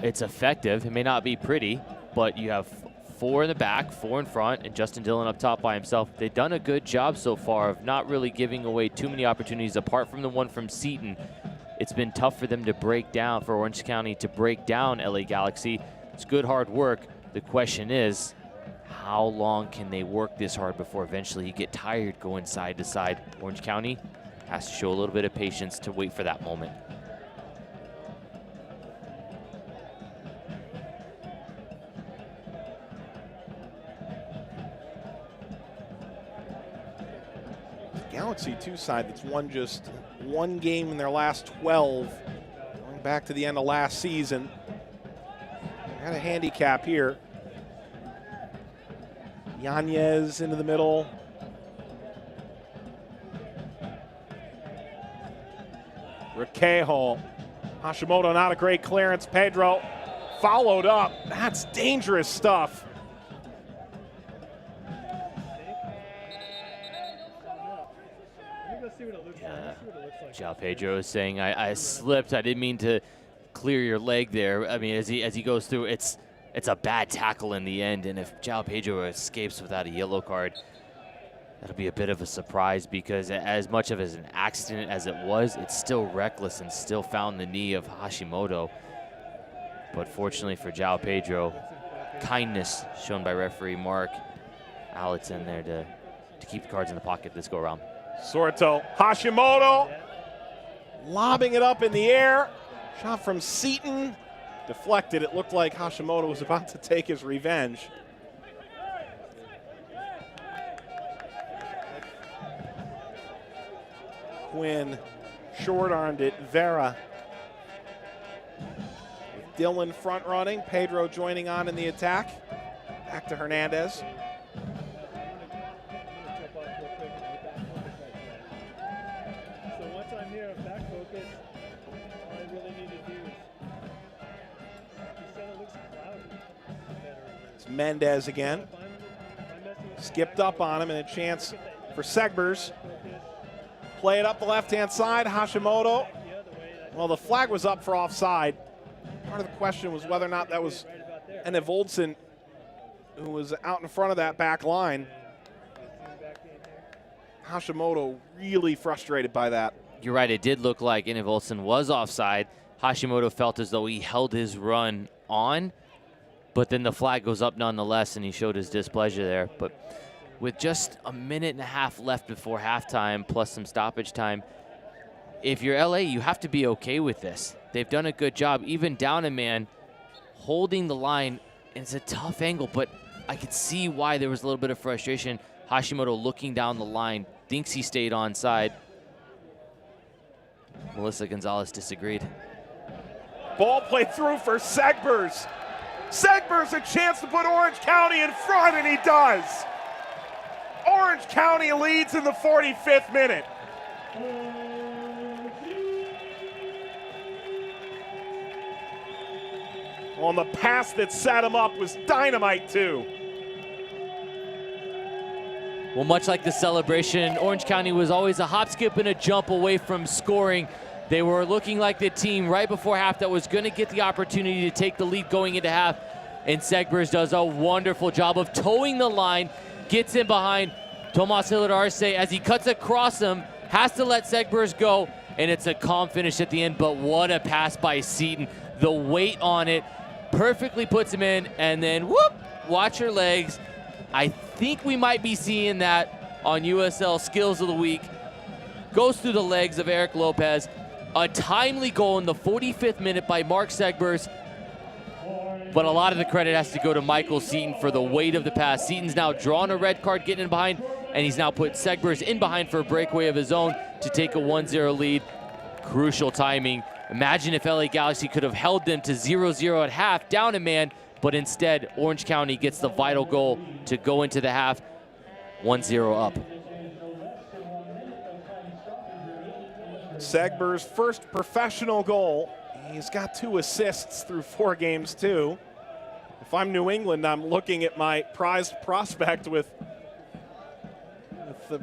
It's effective. It may not be pretty, but you have 4 in the back, 4 in front, and Justin Dillon up top by himself. They've done a good job so far of not really giving away too many opportunities apart from the one from Seton. It's been tough for them to break down, for Orange County to break down LA Galaxy. It's good hard work. The question is, how long can they work this hard before eventually you get tired going side to side? Orange County has to show a little bit of patience to wait for that moment. Galaxy 2 side that's won just 1 game in their last 12, going back to the end of last season. Got a handicap here. Yanez into the middle. Requejo. Hashimoto, not a great clearance. Pedro followed up. That's dangerous stuff. João Pedro is saying, I slipped. I didn't mean to clear your leg there. I mean, as he goes through, it's a bad tackle in the end, and if João Pedro escapes without a yellow card, that'll be a bit of a surprise, because as much of an accident as it was, it's still reckless and still found the knee of Hashimoto. But fortunately for João Pedro, kindness shown by referee Mark Allison there to keep the cards in the pocket this go around. Sorto, Hashimoto, lobbing it up in the air. Shot from Seton, deflected. It looked like Hashimoto was about to take his revenge. Quinn short-armed it. Vera. With Dillon front running, Pedro joining on in the attack. Back to Hernandez. Mendez again. Skipped up on him, and a chance for Segbers. Play it up the left-hand side. Hashimoto. Well, the flag was up for offside. Part of the question was whether or not that was Henny Voldsen, who was out in front of that back line. Hashimoto really frustrated by that. You're right. It did look like Henny Voldsen was offside. Hashimoto felt as though he held his run on, but then the flag goes up nonetheless, and he showed his displeasure there. But with just a minute and a half left before halftime, plus some stoppage time, if you're LA, you have to be okay with this. They've done a good job, even down a man, holding the line. And it's a tough angle, but I could see why there was a little bit of frustration. Hashimoto looking down the line, thinks he stayed onside. Melissa Gonzalez disagreed. Ball played through for Segbers. Segber's a chance to put Orange County in front, and he does. Orange County leads in the 45th minute. On the pass that set him up was dynamite too. Well, much like the celebration, Orange County was always a hop, skip, and a jump away from scoring. They were looking like the team right before half that was going to get the opportunity to take the lead going into half. And Segbers does a wonderful job of towing the line, gets in behind Tomas Hillard Arce as he cuts across him, has to let Segbers go, and it's a calm finish at the end. But what a pass by Seton. The weight on it perfectly puts him in, and then whoop, watch your legs. I think we might be seeing that on USL Skills of the Week. Goes through the legs of Eric Lopez. A timely goal in the 45th minute by Mark Segbers. But a lot of the credit has to go to Michael Seton for the weight of the pass. Seton's now drawn a red card, getting in behind, and he's now put Segbers in behind for a breakaway of his own to take a 1-0 lead. Crucial timing. Imagine if LA Galaxy could have held them to 0-0 at half, down a man, but instead Orange County gets the vital goal to go into the half 1-0 up. Segber's first professional goal. He's got 2 assists through 4 games too. If I'm New England, I'm looking at my prized prospect with the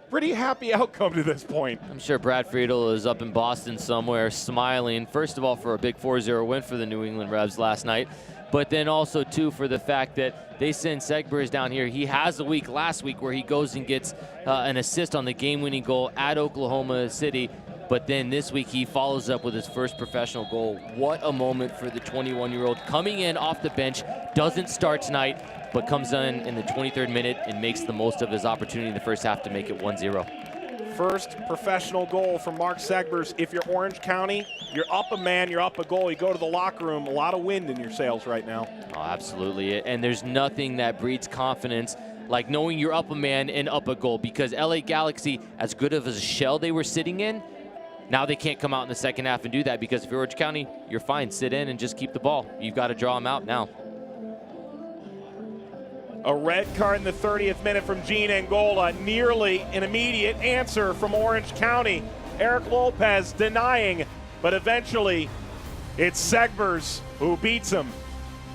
pretty happy outcome to this point. I'm sure Brad Friedel is up in Boston somewhere smiling, first of all, for a big 4-0 win for the New England Revs last night, but then also, too, for the fact that they send Segbers down here. He has a week last week where he goes and gets an assist on the game-winning goal at Oklahoma City, but then this week he follows up with his first professional goal. What a moment for the 21-year-old. Coming in off the bench, doesn't start tonight, but comes in the 23rd minute and makes the most of his opportunity in the first half to make it 1-0. First professional goal from Mark Segbers. If you're Orange County, you're up a man, you're up a goal, you go to the locker room, a lot of wind in your sails right now. Oh, absolutely, and there's nothing that breeds confidence like knowing you're up a man and up a goal, because LA Galaxy, as good of a shell they were sitting in, now they can't come out in the second half and do that, because if you're Orange County, you're fine. Sit in and just keep the ball. You've got to draw them out now. A red card in the 30th minute from Gene Angola. Nearly an immediate answer from Orange County. Eric Lopez denying, but eventually it's Segbers who beats him.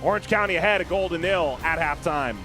Orange County ahead, a 0 at halftime.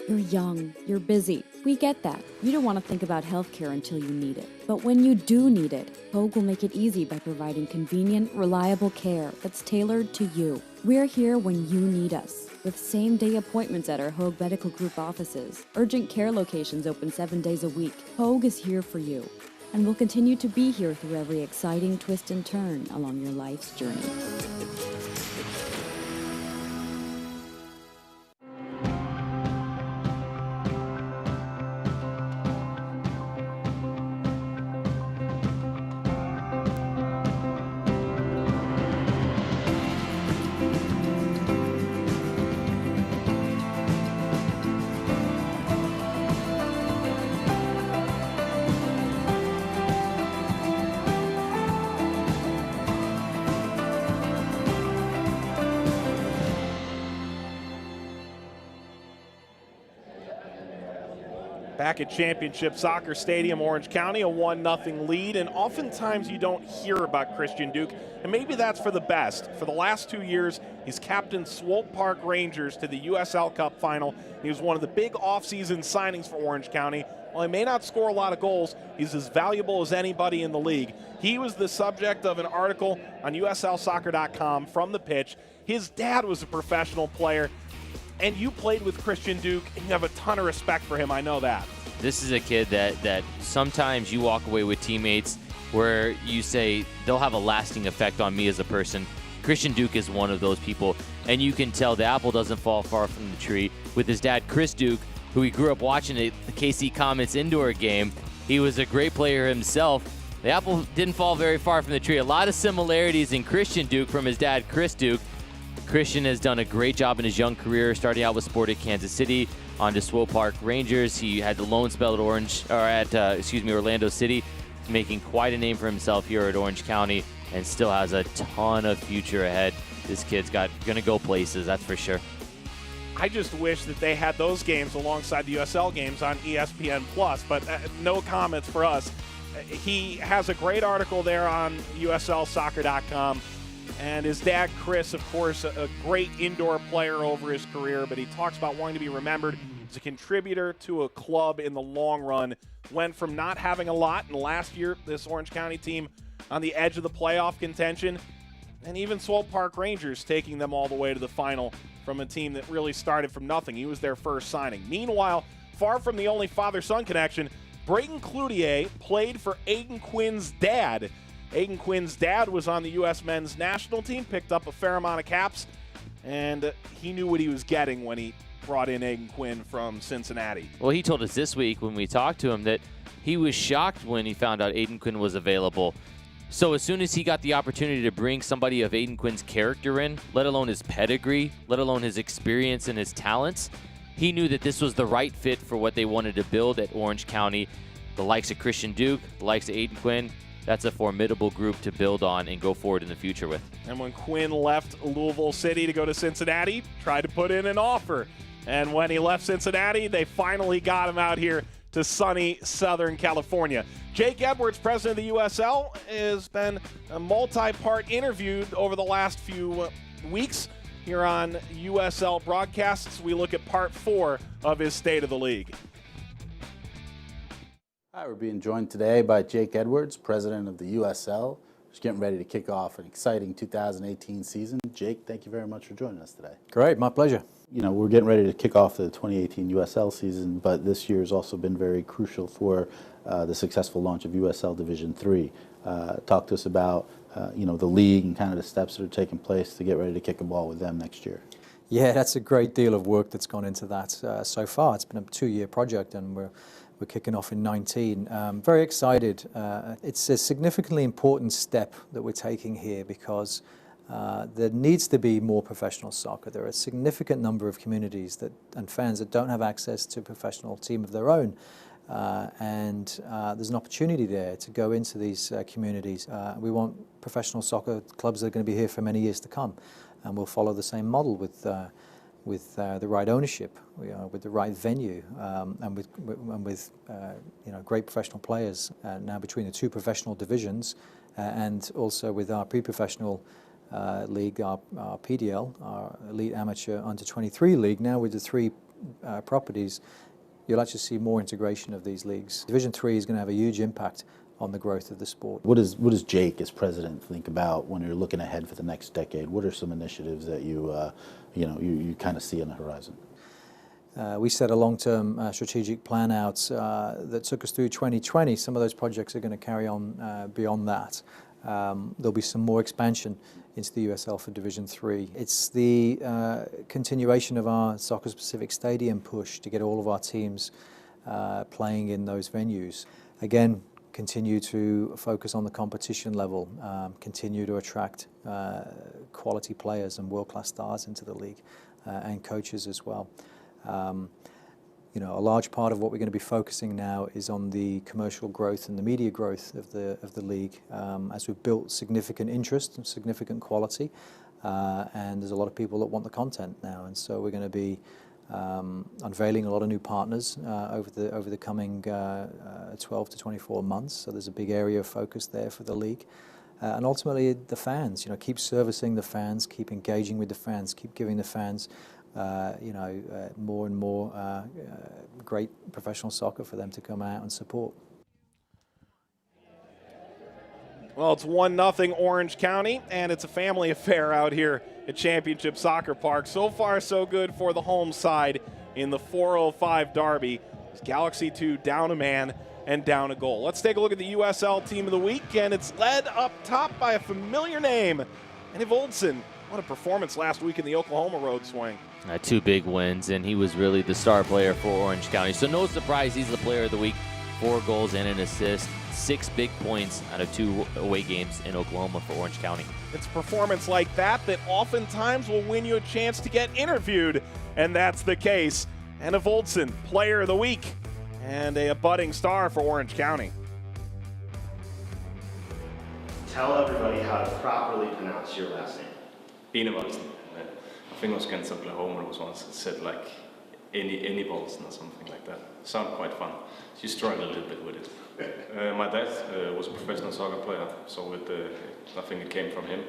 You're young, you're busy. We get that. You don't want to think about healthcare until you need it. But when you do need it, Hogue will make it easy by providing convenient, reliable care that's tailored to you. We're here when you need us, with same-day appointments at our Hogue Medical Group offices. Urgent care locations open 7 days a week. Hogue is here for you, and will continue to be here through every exciting twist and turn along your life's journey. back at Championship Soccer Stadium, Orange County, a 1-0 lead, and oftentimes you don't hear about Christian Duke, and maybe that's for the best. For the last 2 years, he's captained Swope Park Rangers to the USL Cup final. He was one of the big offseason signings for Orange County. While he may not score a lot of goals, he's as valuable as anybody in the league. He was the subject of an article on USLsoccer.com from the pitch. His dad was a professional player, and you played with Christian Duke, and you have a ton of respect for him. I know that. This is a kid that sometimes you walk away with teammates where you say they'll have a lasting effect on me as a person. Christian Duke is one of those people, and you can tell the apple doesn't fall far from the tree. With his dad, Chris Duke, who he grew up watching at the KC Comets indoor game, he was a great player himself. The apple didn't fall very far from the tree. A lot of similarities in Christian Duke from his dad, Chris Duke. Christian has done a great job in his young career, starting out with Sport at Kansas City, on to Swope Park Rangers. He had the loan spell at Orlando City, making quite a name for himself here at Orange County, and still has a ton of future ahead. This kid's gonna go places, that's for sure. I just wish that they had those games alongside the USL games on ESPN+, but no comments for us. He has a great article there on USLsoccer.com. And his dad, Chris, of course, a great indoor player over his career, but he talks about wanting to be remembered as a contributor to a club in the long run. Went from not having a lot, and last year, this Orange County team on the edge of the playoff contention, and even Swope Park Rangers taking them all the way to the final from a team that really started from nothing. He was their first signing. Meanwhile, far from the only father-son connection, Brayden Cloutier played for Aiden Quinn's dad. Aiden Quinn's dad was on the U.S. men's national team, picked up a fair amount of caps, and he knew what he was getting when he brought in Aiden Quinn from Cincinnati. Well, he told us this week when we talked to him that he was shocked when he found out Aiden Quinn was available. So as soon as he got the opportunity to bring somebody of Aiden Quinn's character in, let alone his pedigree, let alone his experience and his talents, he knew that this was the right fit for what they wanted to build at Orange County. The likes of Christian Duke, the likes of Aiden Quinn, that's a formidable group to build on and go forward in the future with. And when Quinn left Louisville City to go to Cincinnati, tried to put in an offer. And when he left Cincinnati, they finally got him out here to sunny Southern California. Jake Edwards, president of the USL, has been a multi-part interviewed over the last few weeks here on USL Broadcasts. We look at part 4 of his State of the League. Hi, we're being joined today by Jake Edwards, president of the USL. Just getting ready to kick off an exciting 2018 season. Jake, thank you very much for joining us today. Great, my pleasure. You know, we're getting ready to kick off the 2018 USL season, but this year has also been very crucial for the successful launch of USL Division 3. Talk to us about, the league and kind of the steps that are taking place to get ready to kick a ball with them next year. Yeah, that's a great deal of work that's gone into that so far. It's been a 2-year project, and we're kicking off in 19. Very excited. It's a significantly important step that we're taking here because there needs to be more professional soccer. There are a significant number of communities and fans that don't have access to a professional team of their own. And there's an opportunity there to go into these communities. We want professional soccer clubs that are going to be here for many years to come. And we'll follow the same model with the right ownership, with the right venue, and with great professional players now between the 2 professional divisions, and also with our pre-professional league, our PDL, our Elite Amateur Under 23 league. Now with the 3 properties, you'll actually see more integration of these leagues. Division 3 is going to have a huge impact on the growth of the sport. What does Jake, as president, think about when you're looking ahead for the next decade? What are some initiatives that you kind of see on the horizon? We set a long-term strategic plan out that took us through 2020. Some of those projects are going to carry on beyond that. There'll be some more expansion into the USL for Division 3. It's the continuation of our soccer-specific stadium push to get all of our teams playing in those venues. Again, continue to focus on the competition level, continue to attract quality players and world-class stars into the league, and coaches as well. A large part of what we're going to be focusing now is on the commercial growth and the media growth of the league, as we've built significant interest and significant quality, and there's a lot of people that want the content now, and so we're going to be unveiling a lot of new partners over the coming 12 to 24 months. So there's a big area of focus there for the league. And ultimately, the fans, keep servicing the fans, keep engaging with the fans, keep giving the fans, more and more great professional soccer for them to come out and support. Well, it's 1-0 Orange County, and it's a family affair out here at Championship Soccer Park. So far, so good for the home side in the 405 Derby. It's Galaxy 2 down a man and down a goal. Let's take a look at the USL Team of the Week, and it's led up top by a familiar name, Eddie Voldson. What a performance last week in the Oklahoma Road Swing. 2 big wins, and he was really the star player for Orange County. So no surprise, he's the player of the week. 4 goals and an assist, 6 big points out of 2 away games in Oklahoma for Orange County. It's a performance like that oftentimes will win you a chance to get interviewed, and that's the case. Anna Voldson, player of the week, and a budding star for Orange County. Tell everybody how to properly pronounce your last name. Enevoldsen. I think it was against Oklahoma. It was once it said like any Voldsen or something like that. Sounded quite fun. She struggled a little bit with it. My dad was a professional soccer player, so I think it came from him.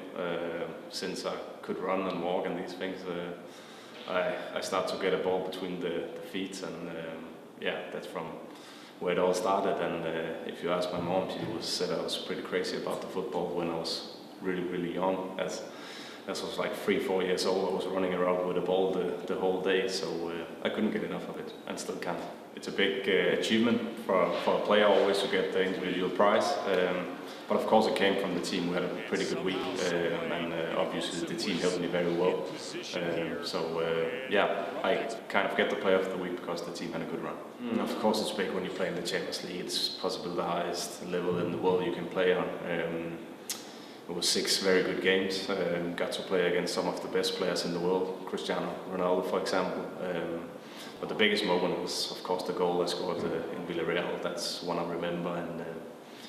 Since I could run and walk and these things, I started to get a ball between the feet, and that's from where it all started. And if you ask my mom, she said I was pretty crazy about the football when I was really young. As I was like 3-4 years old, I was running around with a ball the whole day, so I couldn't get enough of it, and still can't. It's a big achievement for a player always to get the individual prize, but of course it came from the team. We had a pretty good week, and obviously the team helped me very well. I kind of get the player of the week because the team had a good run. Of course it's big when you play in the Champions League. It's possibly the highest level in the world you can play on. It was 6 very good games. Got to play against some of the best players in the world, Cristiano Ronaldo, for example. But the biggest moment was, of course, the goal I scored in Villarreal. That's one I remember. And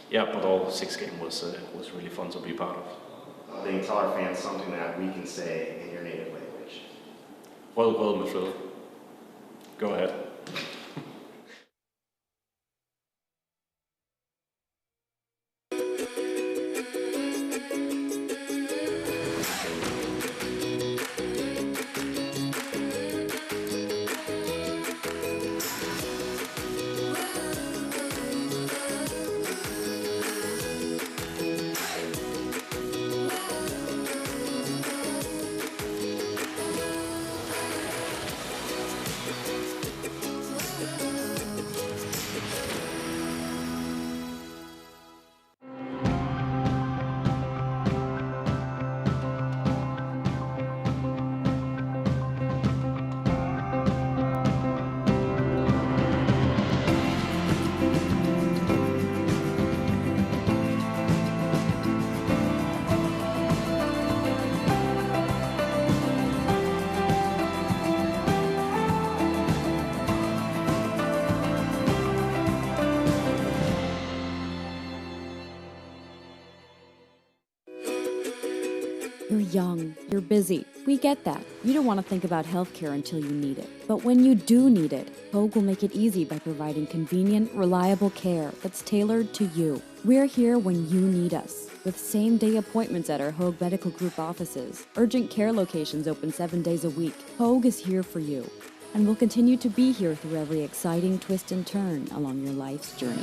but all 6 games was really fun to be part of. Then tell our fans something that we can say in your native language. Well, my friend. Go ahead. You're young, you're busy. We get that. You don't want to think about healthcare until you need it. But when you do need it, Hoag will make it easy by providing convenient, reliable care that's tailored to you. We're here when you need us, with same-day appointments at our Hoag Medical Group offices. Urgent care locations open 7 days a week. Hoag is here for you, and will continue to be here through every exciting twist and turn along your life's journey.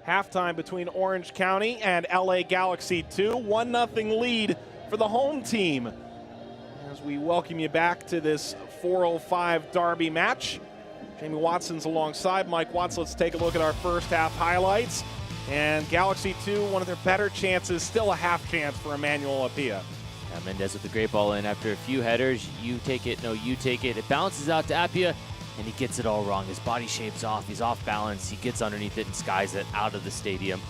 Halftime between Orange County and LA Galaxy 2. 1-0 lead for the home team. As we welcome you back to this 405 Derby match. Jamie Watson's alongside Mike Watts. Let's take a look at our first half highlights. And Galaxy 2, one of their better chances, still a half chance for Emmanuel Apia. Yeah, Mendez with the great ball in after a few headers. You take it, no, you take it. It bounces out to Apia, and he gets it all wrong. His body shape's off. He's off balance. He gets underneath it and skies it out of the stadium.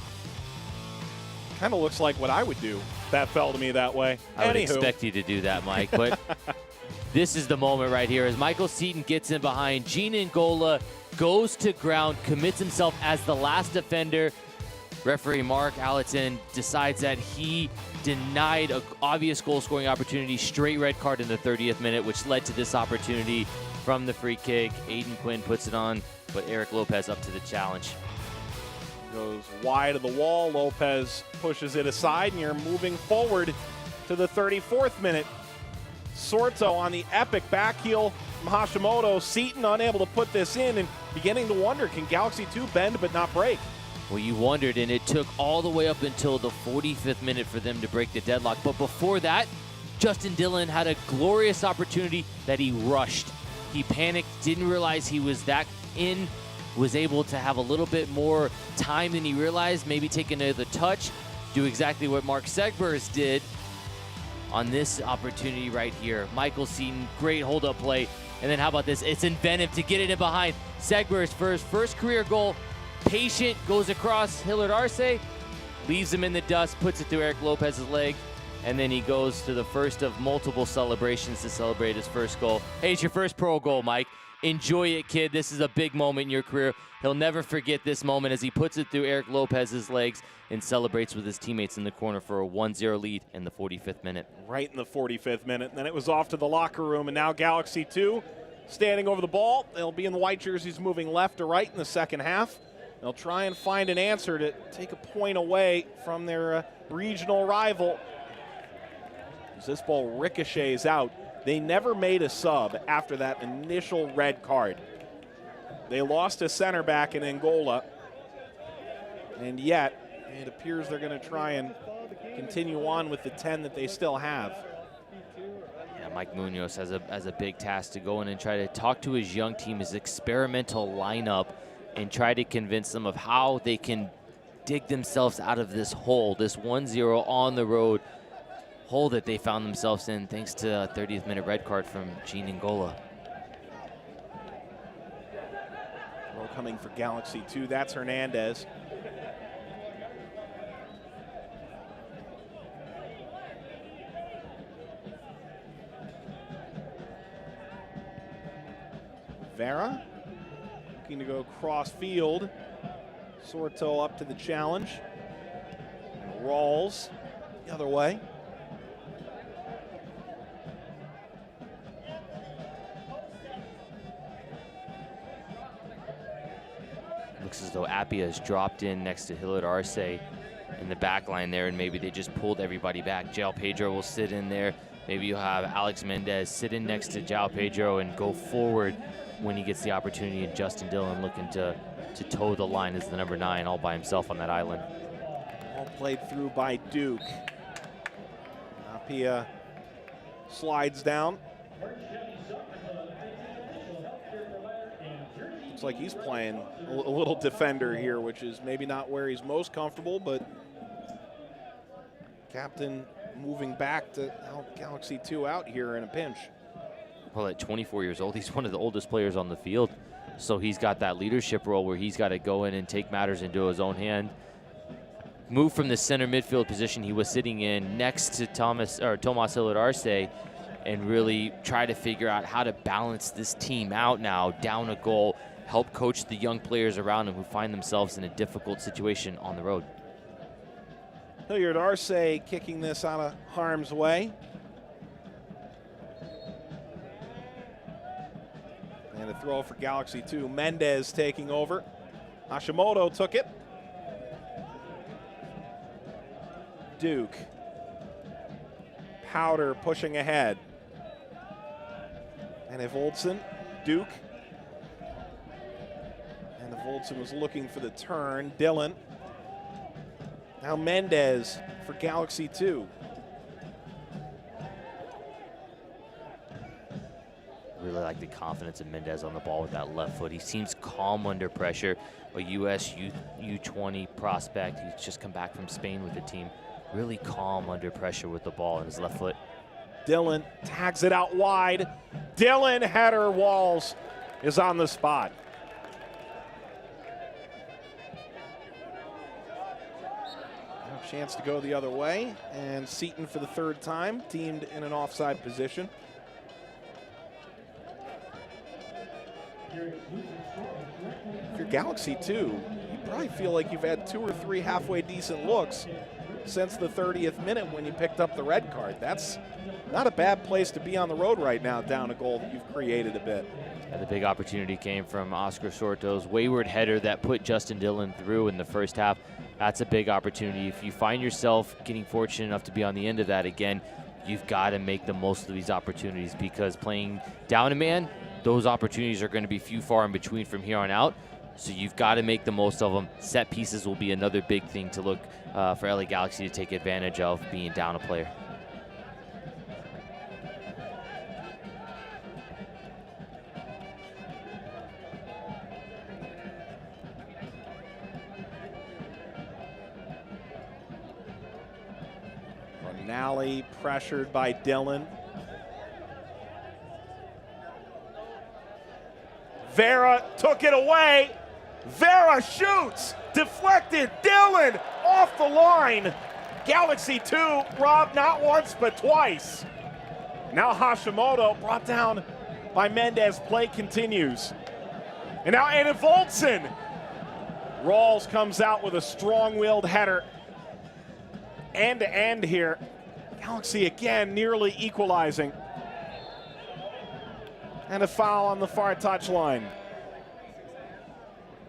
Kind of looks like what I would do. That fell to me that way. I would expect you to do that, Mike, but this is the moment right here as Michael Seaton gets in behind. Gene Ngola goes to ground, commits himself as the last defender. Referee Mark Allerton decides that he denied an obvious goal-scoring opportunity, straight red card in the 30th minute, which led to this opportunity from the free kick. Aiden Quinn puts it on, but Eric Lopez up to the challenge. Goes wide of the wall. Lopez pushes it aside, and you're moving forward to the 34th minute. Sorto on the epic back heel from Hashimoto. Seaton unable to put this in and beginning to wonder, can Galaxy 2 bend but not break? Well, you wondered, and it took all the way up until the 45th minute for them to break the deadlock. But before that, Justin Dillon had a glorious opportunity that he rushed. He panicked, didn't realize he was that in, was able to have a little bit more time than he realized, maybe take another touch, do exactly what Mark Segbers did on this opportunity right here. Michael Seaton, great hold-up play. And then how about this? It's inventive to get it in behind. Segbers for his first career goal. Patient, goes across Hillard Arce, leaves him in the dust, puts it through Eric Lopez's leg, and then he goes to the first of multiple celebrations to celebrate his first goal. Hey, it's your first pro goal, Mike. Enjoy it, kid. This is a big moment in your career. He'll never forget this moment as he puts it through Eric Lopez's legs and celebrates with his teammates in the corner for a 1-0 lead in the 45th minute. Right in the 45th minute. And then it was off to the locker room, and now Galaxy 2 standing over the ball. They'll be in the white jerseys moving left to right in the second half. They'll try and find an answer to take a point away from their regional rival. As this ball ricochets out, they never made a sub after that initial red card. They lost a center back in Angola, and yet it appears they're going to try and continue on with the 10 that they still have. Yeah, Mike Munoz has a big task to go in and try to talk to his young team, his experimental lineup, and try to convince them of how they can dig themselves out of this hole, this 1-0 on the road hole that they found themselves in thanks to a 30th minute red card from Gene Ngola. Throw coming for Galaxy 2, that's Hernandez. Vera looking to go cross field. Sorto up to the challenge. And Rawls the other way. Looks as though Apia has dropped in next to Hillard Arce in the back line there, and maybe they just pulled everybody back. João Pedro will sit in there. Maybe you'll have Alex Mendez sit in next to João Pedro and go forward when he gets the opportunity, and Justin Dillon looking to toe the line as the number 9 all by himself on that island. All played through by Duke. Apia slides down. Looks like he's playing a little defender here, which is maybe not where he's most comfortable, but captain moving back to help Galaxy 2 out here in a pinch. Well, at 24 years old, he's one of the oldest players on the field. So he's got that leadership role where he's got to go in and take matters into his own hand. Move from the center midfield position he was sitting in next to Tomas Hillard Arce and really try to figure out how to balance this team out now, down a goal, help coach the young players around him who find themselves in a difficult situation on the road. Hillard Arce kicking this out of harm's way. And a throw for Galaxy 2. Mendez taking over. Hashimoto took it. Duke. Powder pushing ahead. And if Olsen, Duke. And if Olsen was looking for the turn, Dillon. Now Mendez for Galaxy 2. Really like the confidence of Mendez on the ball with that left foot. He seems calm under pressure. A U.S. U20 prospect. He's just come back from Spain with the team. Really calm under pressure with the ball in his left foot. Dillon tags it out wide. Dillon, header, Walls is on the spot. A chance to go the other way, and Seton for the third time, teamed in an offside position. If you're Galaxy too, you probably feel like you've had 2 or 3 halfway decent looks since the 30th minute when you picked up the red card. That's not a bad place to be on the road right now, down a goal that you've created a bit. And the big opportunity came from Oscar Sorto's wayward header that put Justin Dillon through in the first half. That's a big opportunity. If you find yourself getting fortunate enough to be on the end of that again, you've got to make the most of these opportunities, because playing down a man, those opportunities are going to be few far in between from here on out. So you've got to make the most of them. Set pieces will be another big thing to look for LA Galaxy to take advantage of, being down a player. Nally pressured by Dillon. Vera took it away. Vera shoots. Deflected. Dillon off the line. Galaxy 2 robbed not once but twice. Now Hashimoto brought down by Mendez. Play continues. And now Anna Voltson. Rawls comes out with a strong-willed header. End to end here. Galaxy again nearly equalizing. And a foul on the far touchline.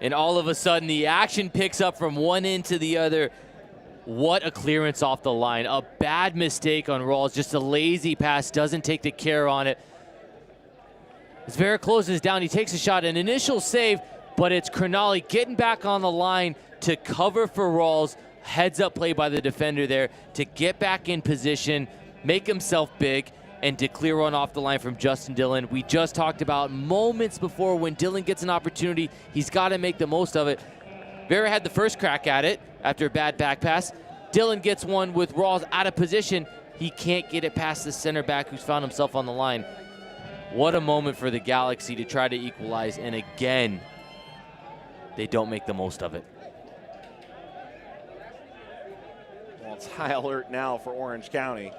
And all of a sudden, the action picks up from one end to the other. What a clearance off the line. A bad mistake on Rawls. Just a lazy pass. Doesn't take the care on it. As Vera closes down, he takes a shot. An initial save, but it's Crognali getting back on the line to cover for Rawls. Heads-up play by the defender there to get back in position, make himself big, and to clear one off the line from Justin Dillon. We just talked about moments before when Dillon gets an opportunity, he's got to make the most of it. Vera had the first crack at it after a bad back pass. Dillon gets one with Rawls out of position. He can't get it past the center back who's found himself on the line. What a moment for the Galaxy to try to equalize, and again, they don't make the most of it. Well, it's high alert now for Orange County.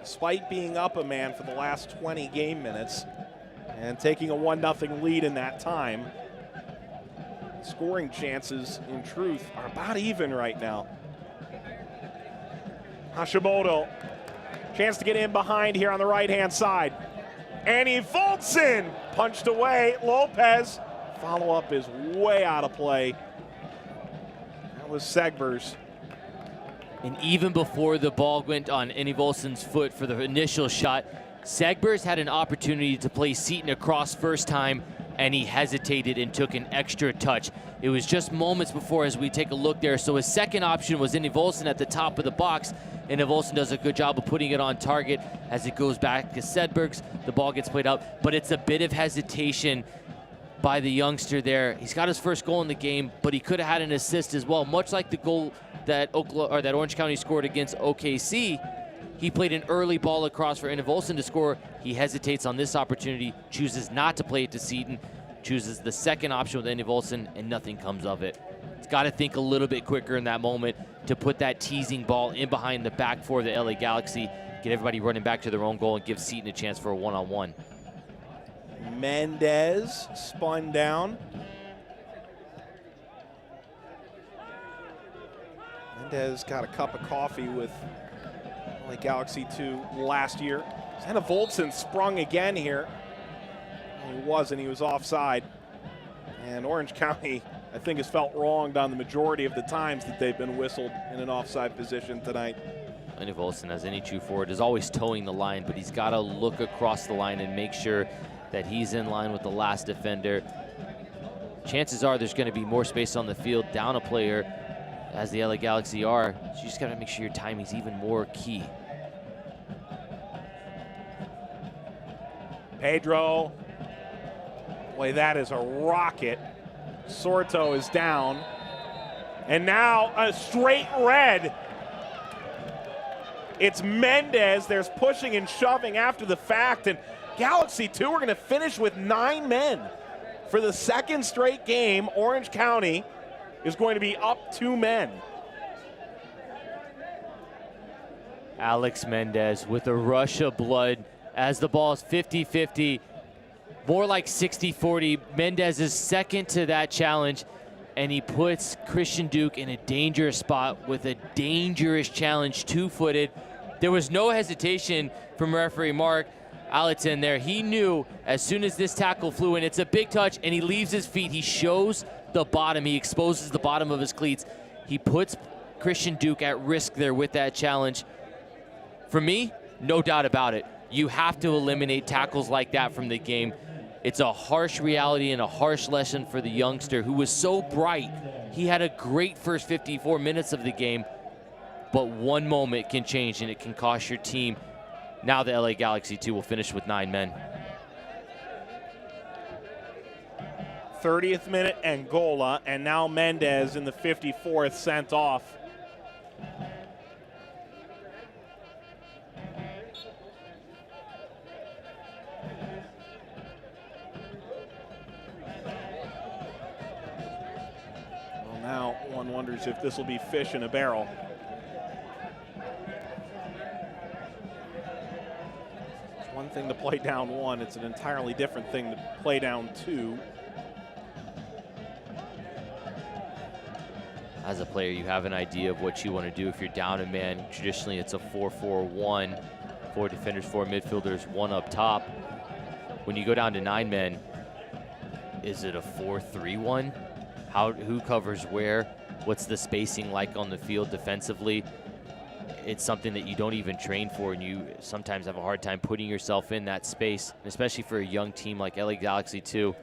Despite being up a man for the last 20 game minutes and taking a 1-0 lead in that time, scoring chances, in truth, are about even right now. Hashimoto, chance to get in behind here on the right-hand side. Annie Voltson punched away. Lopez, follow-up is way out of play. That was Segbers. And even before the ball went on Annie Voltson's foot for the initial shot, Segbers had an opportunity to play Seton across first time, and he hesitated and took an extra touch. It was just moments before as we take a look there. So his second option was Annie Voltson at the top of the box, and Voltson does a good job of putting it on target as it goes back to Sedbergs. The ball gets played out, but it's a bit of hesitation by the youngster there. He's got his first goal in the game, but he could have had an assist as well, much like the goal that Orange County scored against OKC. He played an early ball across for Annie Voltson to score. He hesitates on this opportunity, chooses not to play it to Seton, chooses the second option with Annie Voltson, and nothing comes of it. He's got to think a little bit quicker in that moment to put that teasing ball in behind the back for the LA Galaxy, get everybody running back to their own goal, and give Seton a chance for a one-on-one. Mendez spun down. Mendez got a cup of coffee with LA Galaxy 2 last year. Anna Voltson sprung again here. He was offside. And Orange County, I think, has felt wronged on the majority of the times that they've been whistled in an offside position tonight. Annie Voltson, as any true forward, is always towing the line, but he's got to look across the line and make sure that he's in line with the last defender. Chances are there's going to be more space on the field, down a player, as the LA Galaxy are. So you just got to make sure your timing's even more key. Pedro Boy, that is a rocket. Sorto is down. And now a straight red. It's Mendez. There's pushing and shoving after the fact. And Galaxy 2 are going to finish with 9 men. For the second straight game, Orange County is going to be up 2 men. Alex Mendez with a rush of blood as the ball is 50-50, more like 60-40. Mendez is second to that challenge, and he puts Christian Duke in a dangerous spot with a dangerous challenge, two-footed. There was no hesitation from referee Mark Allerton there. He knew as soon as this tackle flew in, it's a big touch, and he leaves his feet. He shows the bottom. He exposes the bottom of his cleats. He puts Christian Duke at risk there with that challenge. For me, no doubt about it. You have to eliminate tackles like that from the game. It's a harsh reality and a harsh lesson for the youngster who was so bright. He had a great first 54 minutes of the game, but one moment can change and it can cost your team. Now the LA Galaxy 2 will finish with 9 men. 30th minute, Angola, and now Mendez in the 54th sent off. Well, now one wonders if this will be fish in a barrel. It's one thing to play down 1, it's an entirely different thing to play down 2. As a player, you have an idea of what you want to do. If you're down a man, traditionally it's a 4-4-1. 4 defenders, 4 midfielders, 1 up top. When you go down to 9 men, is it a 4-3-1? Who covers where? What's the spacing like on the field defensively? It's something that you don't even train for, and you sometimes have a hard time putting yourself in that space, and especially for a young team like LA Galaxy 2.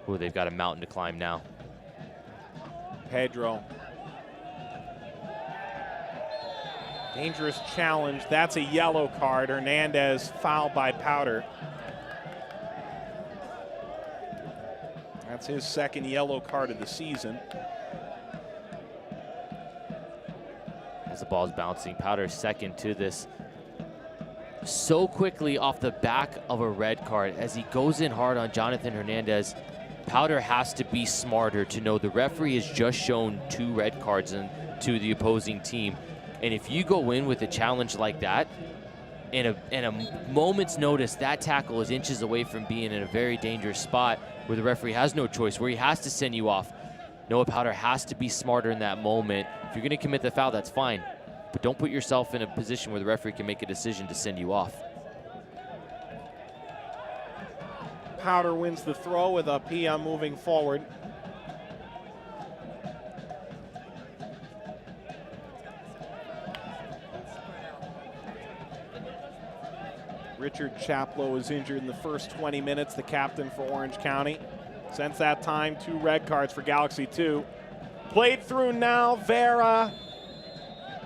Oh, they've got a mountain to climb now. Pedro. Dangerous challenge. That's a yellow card. Hernandez fouled by Powder. That's his second yellow card of the season. As the ball's bouncing, Powder's second to this. So quickly off the back of a red card as he goes in hard on Jonathan Hernandez. Powder has to be smarter to know the referee has just shown 2 red cards to the opposing team. And if you go in with a challenge like that, in a moment's notice, that tackle is inches away from being in a very dangerous spot where the referee has no choice, where he has to send you off. Noah Powder has to be smarter in that moment. If you're going to commit the foul, that's fine. But don't put yourself in a position where the referee can make a decision to send you off. Powder wins the throw with Apia moving forward. Richard Chaplow is injured in the first 20 minutes, the captain for Orange County. Since that time, 2 red cards for Galaxy 2. Played through now, Vera.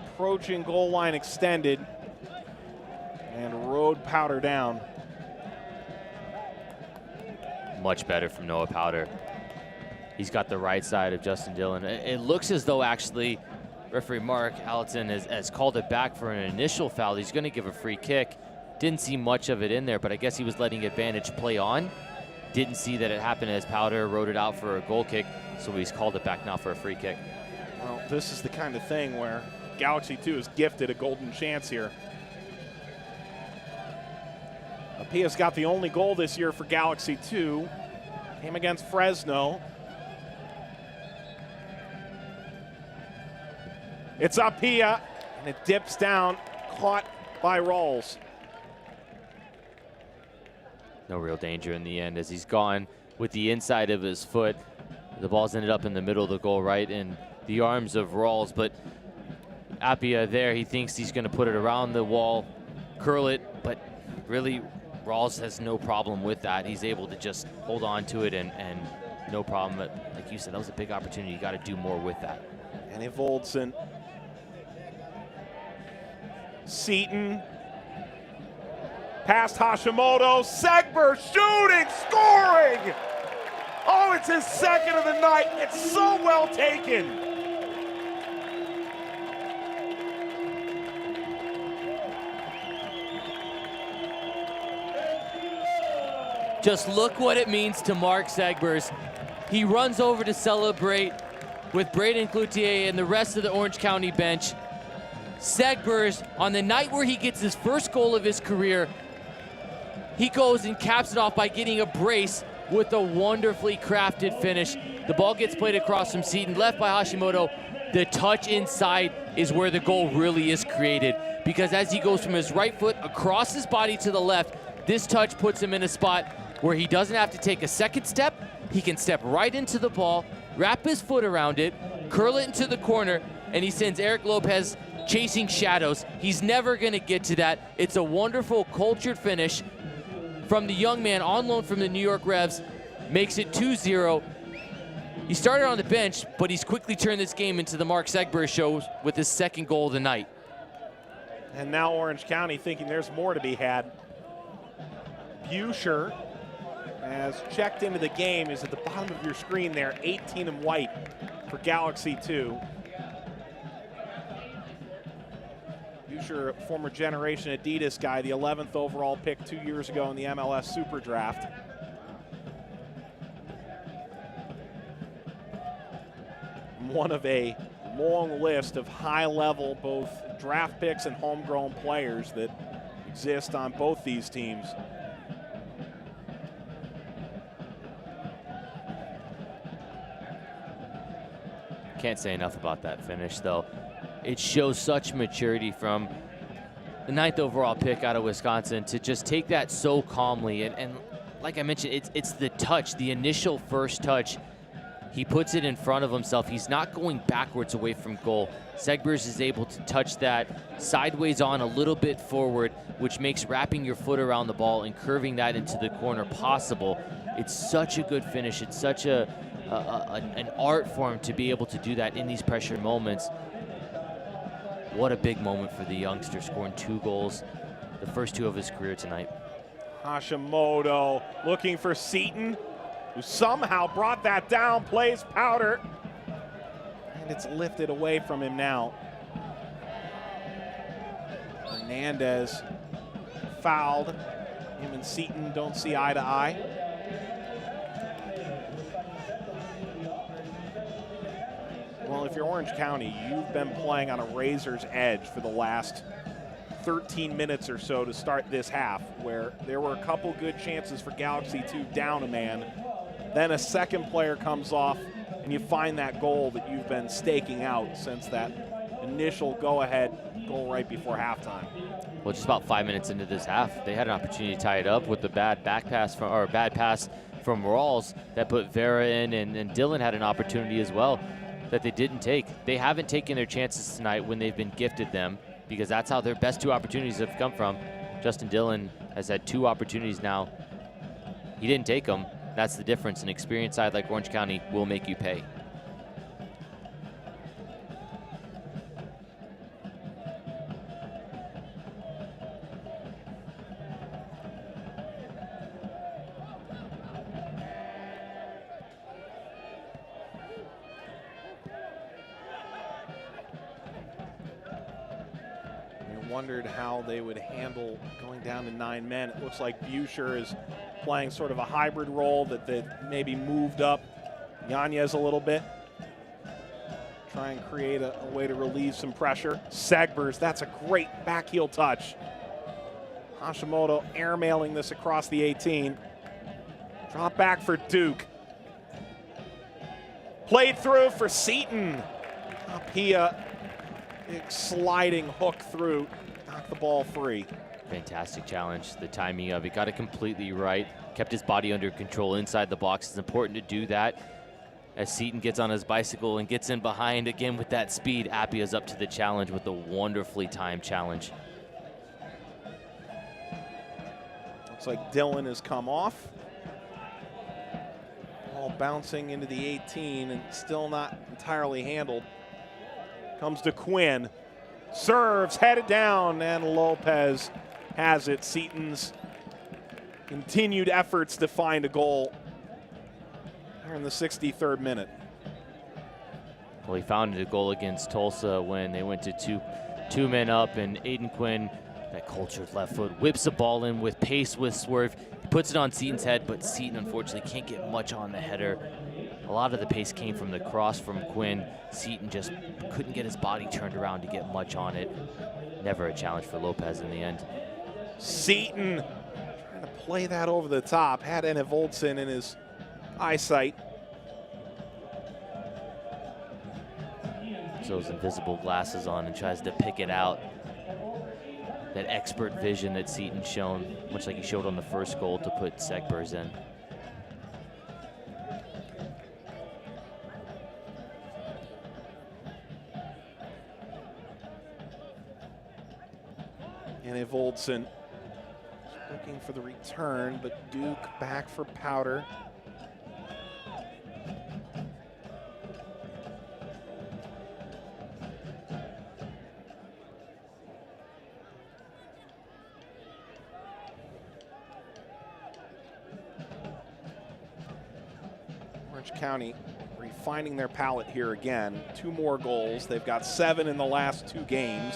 Approaching goal line extended. And rode Powder down. Much better from Noah Powder. He's got the right side of Justin Dillon. It looks as though actually referee Mark Allerton has called it back for an initial foul. He's going to give a free kick. Didn't see much of it in there, but I guess he was letting advantage play on. Didn't see that it happened as Powder rode it out for a goal kick, so he's called it back now for a free kick. Well, this is the kind of thing where Galaxy 2 is gifted a golden chance here. Apia's got the only goal this year for Galaxy 2. Came against Fresno. It's Apia, and it dips down, caught by Rawls. No real danger in the end as he's gone with the inside of his foot. The ball's ended up in the middle of the goal, right in the arms of Rawls, but Apia there, he thinks he's going to put it around the wall, curl it, but really Rawls has no problem with that. He's able to just hold on to it and no problem. But like you said, that was a big opportunity. You got to do more with that. And Evoldson. Seaton. Past Hashimoto, Segber shooting, scoring! Oh, it's his second of the night. It's so well taken. Just look what it means to Mark Segbers. He runs over to celebrate with Braden Cloutier and the rest of the Orange County bench. Segbers, on the night where he gets his first goal of his career, he goes and caps it off by getting a brace with a wonderfully crafted finish. The ball gets played across from Seaton, left by Hashimoto. The touch inside is where the goal really is created, because as he goes from his right foot across his body to the left, this touch puts him in a spot where he doesn't have to take a second step. He can step right into the ball, wrap his foot around it, curl it into the corner, and he sends Eric Lopez chasing shadows. He's never gonna get to that. It's a wonderful, cultured finish from the young man on loan from the New York Revs, makes it 2-0. He started on the bench, but he's quickly turned this game into the Mark Segbers show with his second goal of the night. And now Orange County thinking there's more to be had. Buescher has checked into the game, is at the bottom of your screen there, 18 in white for Galaxy 2. Buescher, former generation Adidas guy, the 11th overall pick 2 years ago in the MLS Super Draft. One of a long list of high-level both draft picks and homegrown players that exist on both these teams. Can't say enough about that finish, though. It shows such maturity from the 9th overall pick out of Wisconsin to just take that so calmly. And like I mentioned, it's the touch, the initial first touch. He puts it in front of himself. He's not going backwards away from goal. Segbers is able to touch that sideways on a little bit forward, which makes wrapping your foot around the ball and curving that into the corner possible. It's such a good finish. It's such an art form to be able to do that in these pressure moments. What a big moment for the youngster, scoring 2 goals, the first 2 of his career tonight. Hashimoto looking for Seaton, who somehow brought that down, plays Powder, and it's lifted away from him now. Hernandez fouled. Him and Seaton don't see eye to eye. Well, if you're Orange County, you've been playing on a razor's edge for the last 13 minutes or so to start this half, where there were a couple good chances for Galaxy 2 down a man. Then a second player comes off, and you find that goal that you've been staking out since that initial go-ahead goal right before halftime. Well, just about 5 minutes into this half, they had an opportunity to tie it up with the bad pass from Rawls that put Vera in, and Dylan had an opportunity as well that they didn't take. They haven't taken their chances tonight when they've been gifted them, because that's how their best 2 opportunities have come from. Justin Dillon has had 2 opportunities now. He didn't take them. That's the difference. An experienced side like Orange County will make you pay. Wondered how they would handle going down to 9 men. It looks like Buescher is playing sort of a hybrid role that maybe moved up Yanez a little bit. Try and create a way to relieve some pressure. Segbers, that's a great back heel touch. Hashimoto airmailing this across the 18. Drop back for Duke. Played through for Seaton. Apia, big sliding hook through. Knocked the ball free. Fantastic challenge. The timing of it, got it completely right. Kept his body under control inside the box. It's important to do that. As Seaton gets on his bicycle and gets in behind again with that speed, Appia's up to the challenge with a wonderfully timed challenge. Looks like Dylan has come off. Ball bouncing into the 18 and still not entirely handled. Comes to Quinn. Serves, headed down, and Lopez has it. Seaton's continued efforts to find a goal here in the 63rd minute. Well, he found a goal against Tulsa when they went to two men up, and Aiden Quinn, that cultured left foot, whips the ball in with pace, with swerve. He puts it on Seaton's head, but Seaton unfortunately can't get much on the header. A lot of the pace came from the cross from Quinn. Seaton just couldn't get his body turned around to get much on it. Never a challenge for Lopez in the end. Seaton trying to play that over the top. Had Enevoldsen in his eyesight. Those invisible glasses on and tries to pick it out. That expert vision that Seaton's shown, much like he showed on the first goal to put Segbers in. Enevoldsen looking for the return, but Duke back for Powder. Orange County refining their palette here again. 2 more goals. They've got 7 in the last 2 games.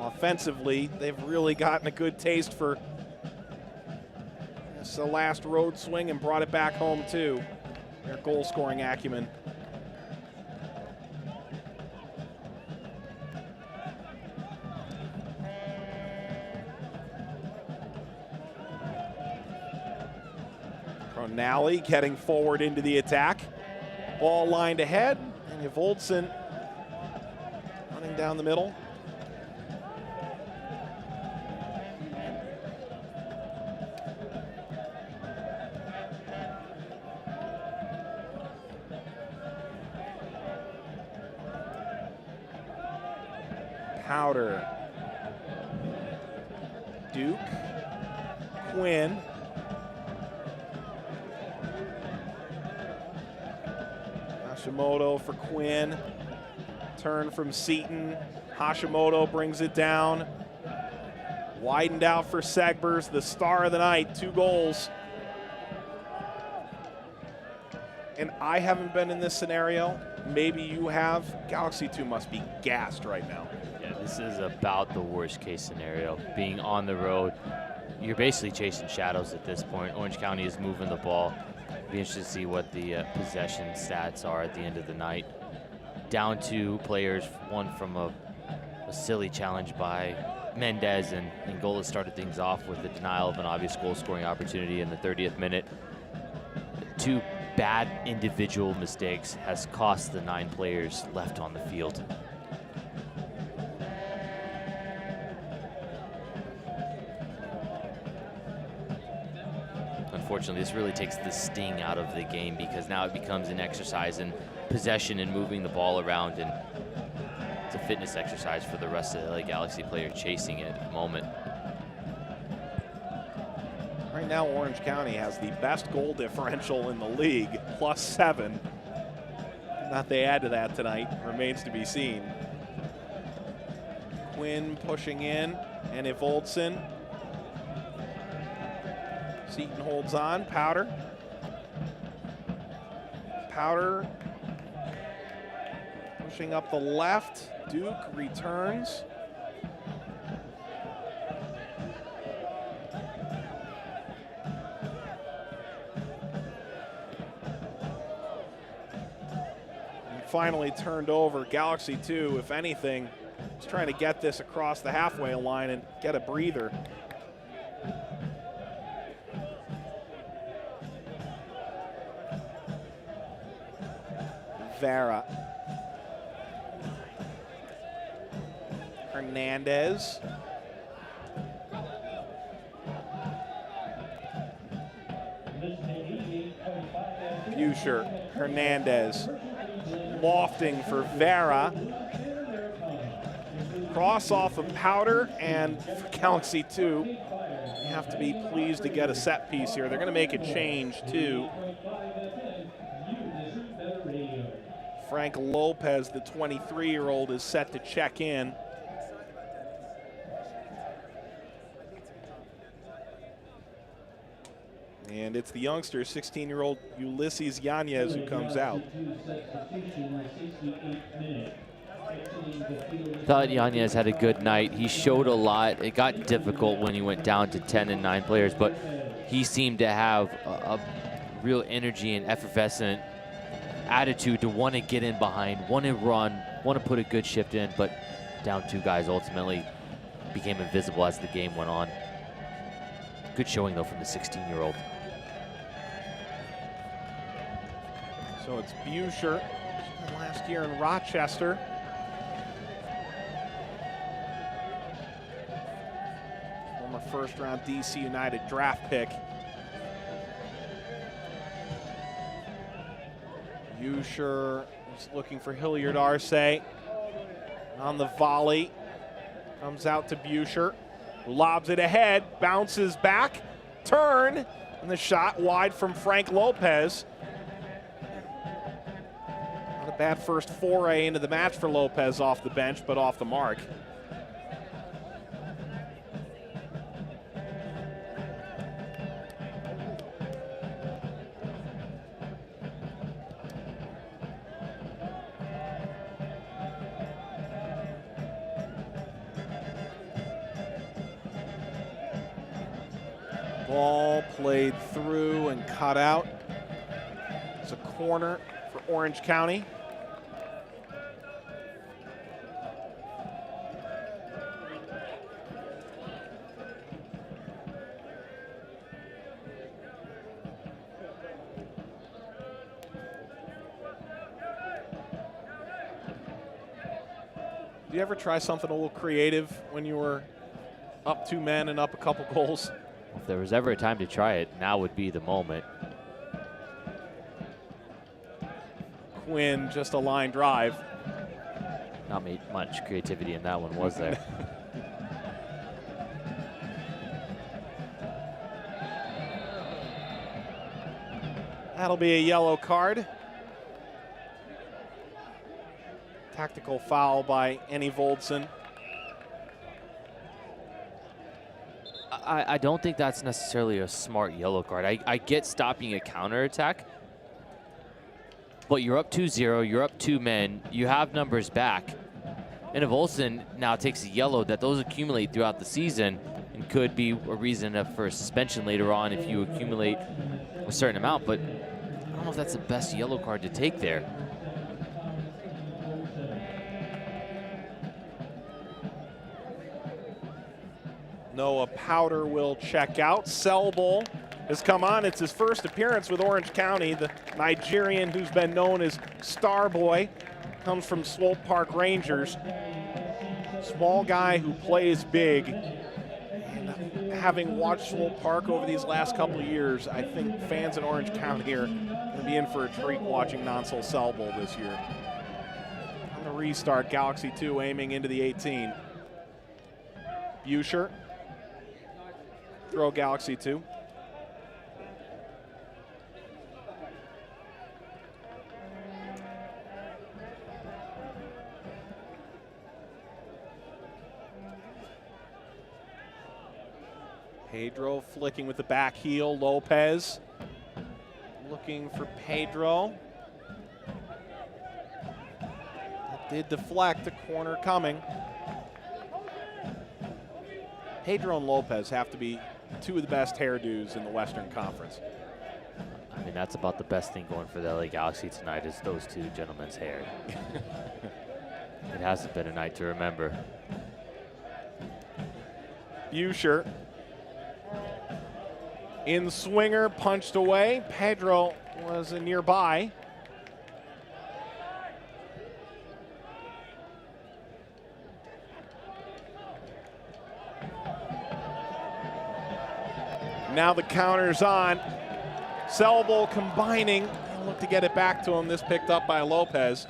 Offensively, they've really gotten a good taste for this last road swing and brought it back home too. Their goal scoring acumen. Cronally getting forward into the attack. Ball lined ahead, and Enevoldsen running down the middle. Powder, Duke, Quinn, Hashimoto for Quinn, turn from Seaton, Hashimoto brings it down, widened out for Segbers, the star of the night, 2 goals. And I haven't been in this scenario, maybe you have. Galaxy 2 must be gassed right now. This is about the worst case scenario. Being on the road, you're basically chasing shadows at this point. Orange County is moving the ball. Be interested to see what the possession stats are at the end of the night. Down 2 players, one from a silly challenge by Mendez, and Angola started things off with the denial of an obvious goal scoring opportunity in the 30th minute. 2 bad individual mistakes has cost the 9 players left on the field. Unfortunately, this really takes the sting out of the game, because now it becomes an exercise in possession and moving the ball around, and it's a fitness exercise for the rest of the LA Galaxy players chasing it at the moment. Right now, Orange County has the best goal differential in the league, +7. Not they add to that tonight, remains to be seen. Quinn pushing in, and Enevoldsen. Seaton holds on, Powder. Powder pushing up the left. Duke returns. And finally turned over. Galaxy 2, if anything, is trying to get this across the halfway line and get a breather. Vera. Hernandez. Buscher. Hernandez. Lofting for Vera. Cross off of Powder, and for Galaxy 2, you have to be pleased to get a set piece here. They're going to make a change too. Frank Lopez, the 23-year-old, is set to check in. It's the youngster, 16-year-old Ulysses Yanez, who comes out. Thought Yanez had a good night. He showed a lot. It got difficult when he went down to 10 and 9 players, but he seemed to have a real energy and effervescent attitude to want to get in behind, want to run, want to put a good shift in, but down 2 guys ultimately became invisible as the game went on. Good showing, though, from the 16-year-old. So it's Buescher, last year in Rochester. Former first-round DC United draft pick. Buescher is looking for Hilliard Arce on the volley. Comes out to Buescher, who lobs it ahead, bounces back, turn, and the shot wide from Frank Lopez. Not a bad first foray into the match for Lopez off the bench, but off the mark. Ball played through and cut out. It's a corner for Orange County. Did you ever try something a little creative when you were up 2 men and up a couple goals? If there was ever a time to try it, now would be the moment. Quinn, just a line drive. Not much creativity in that one, was there? That'll be a yellow card. Tactical foul by Annie Voldson. I don't think that's necessarily a smart yellow card. I get stopping a counterattack, but you're up 2-0, you're up 2 men, you have numbers back. And if Olsen now takes a yellow, that those accumulate throughout the season and could be a reason for suspension later on if you accumulate a certain amount. But I don't know if that's the best yellow card to take there. Noah Powder will check out. Selbel has come on. It's his first appearance with Orange County. The Nigerian who's been known as Starboy comes from Swope Park Rangers. Small guy who plays big. And having watched Swope Park over these last couple of years, I think fans in Orange County are going to be in for a treat watching Nansel Selbel this year. On the restart, Galaxy 2 aiming into the 18. Buescher. Throw Galaxy 2. Pedro flicking with the back heel. Lopez looking for Pedro. That did deflect. The corner coming. Pedro and Lopez have to be 2 of the best hairdos in the Western Conference. I mean, that's about the best thing going for the LA Galaxy tonight is those 2 gentlemen's hair. It hasn't been a night to remember. Buescher in swinger, punched away. Pedro was nearby. Now the counter's on. Selbel combining. Look to get it back to him. This picked up by Lopez.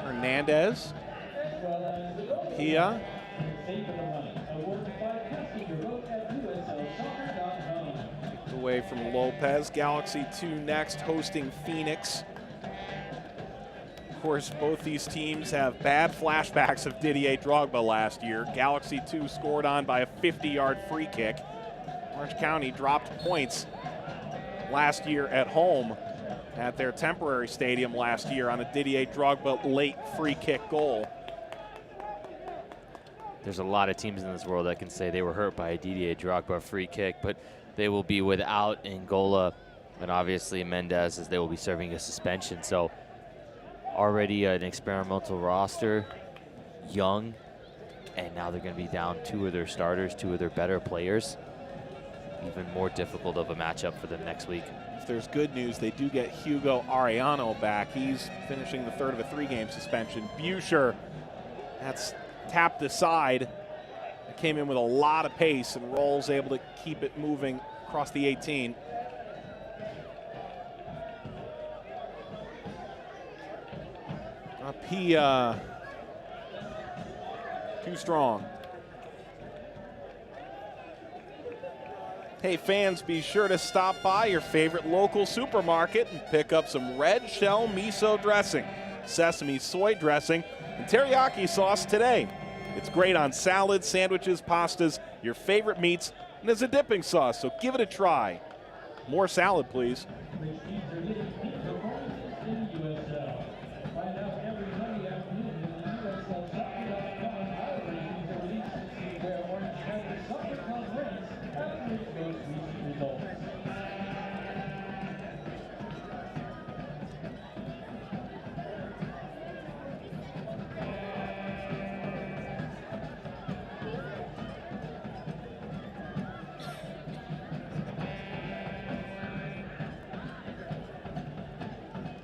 Hernandez. Pia. Away from Lopez. Galaxy 2 next, hosting Phoenix course, both these teams have bad flashbacks of Didier Drogba last year. Galaxy 2 scored on by a 50-yard free kick. Orange County dropped points last year at home at their temporary stadium last year on a Didier Drogba late free kick goal. There's a lot of teams in this world that can say they were hurt by a Didier Drogba free kick, but they will be without Angola and obviously Mendez, as they will be serving a suspension. So already an experimental roster, young, and now they're going to be down 2 of their starters, 2 of their better players. Even more difficult of a matchup for them next week. If there's good news, they do get Hugo Arellano back. He's finishing the 3rd of a 3-game suspension. Buescher, that's tapped aside. Came in with a lot of pace, and Roll's able to keep it moving across the 18. Apia, too strong. Hey fans, be sure to stop by your favorite local supermarket and pick up some red shell miso dressing, sesame soy dressing, and teriyaki sauce today. It's great on salads, sandwiches, pastas, your favorite meats, and as a dipping sauce, so give it a try. More salad, please.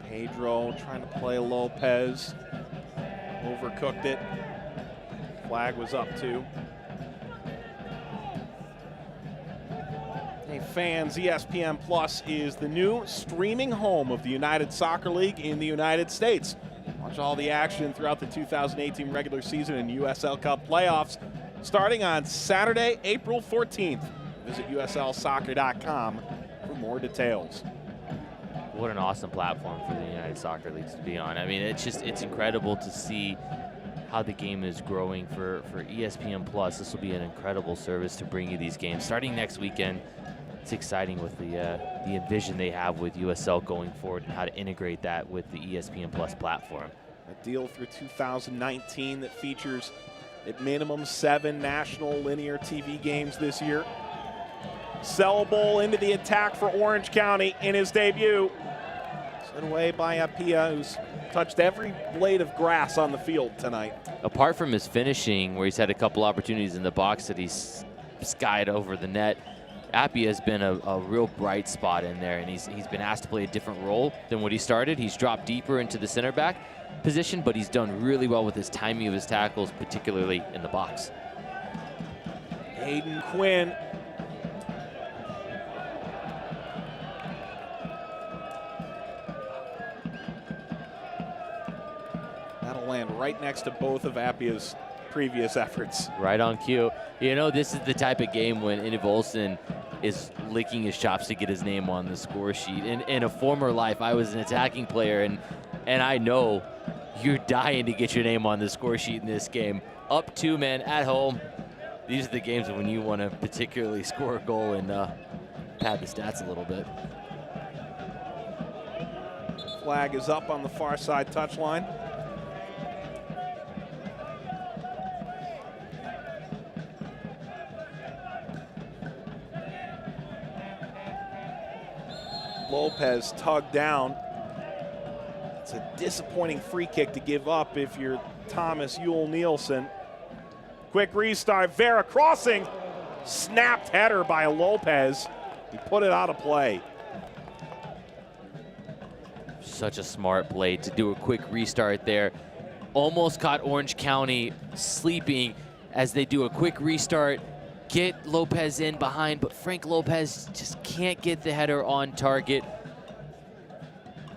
Pedro trying to play Lopez. Overcooked it. Flag was up too. Hey fans, ESPN Plus is the new streaming home of the United Soccer League in the United States. Watch all the action throughout the 2018 regular season and USL Cup playoffs starting on Saturday, April 14th. Visit uslsoccer.com for more details. What an awesome platform for the United Soccer League to be on. I mean, it's incredible to see how the game is growing for ESPN Plus. This will be an incredible service to bring you these games starting next weekend. It's exciting with the vision they have with USL going forward and how to integrate that with the ESPN Plus platform. A deal through 2019 that features at minimum 7 national linear TV games this year. Cell Bowl into the attack for Orange County in his debut. Set away by Apia, who's touched every blade of grass on the field tonight. Apart from his finishing, where he's had a couple opportunities in the box that he's skied over the net, Apia has been a real bright spot in there, and he's been asked to play a different role than what he started. He's dropped deeper into the center back position, but he's done really well with his timing of his tackles, particularly in the box. Aiden Quinn. That'll land right next to both of Appia's previous efforts. Right on cue. You know, this is the type of game when Inib Olsen is licking his chops to get his name on the score sheet. In a former life, I was an attacking player, and I know you're dying to get your name on the score sheet in this game. Up 2 men at home. These are the games when you want to particularly score a goal and pad the stats a little bit. Flag is up on the far side touchline. Lopez tugged down. It's a disappointing free kick to give up if you're Thomas Yule Nielsen. Quick restart, Vera crossing. Snapped header by Lopez. He put it out of play. Such a smart play to do a quick restart there. Almost caught Orange County sleeping as they do a quick restart. Get Lopez in behind, but Frank Lopez just can't get the header on target.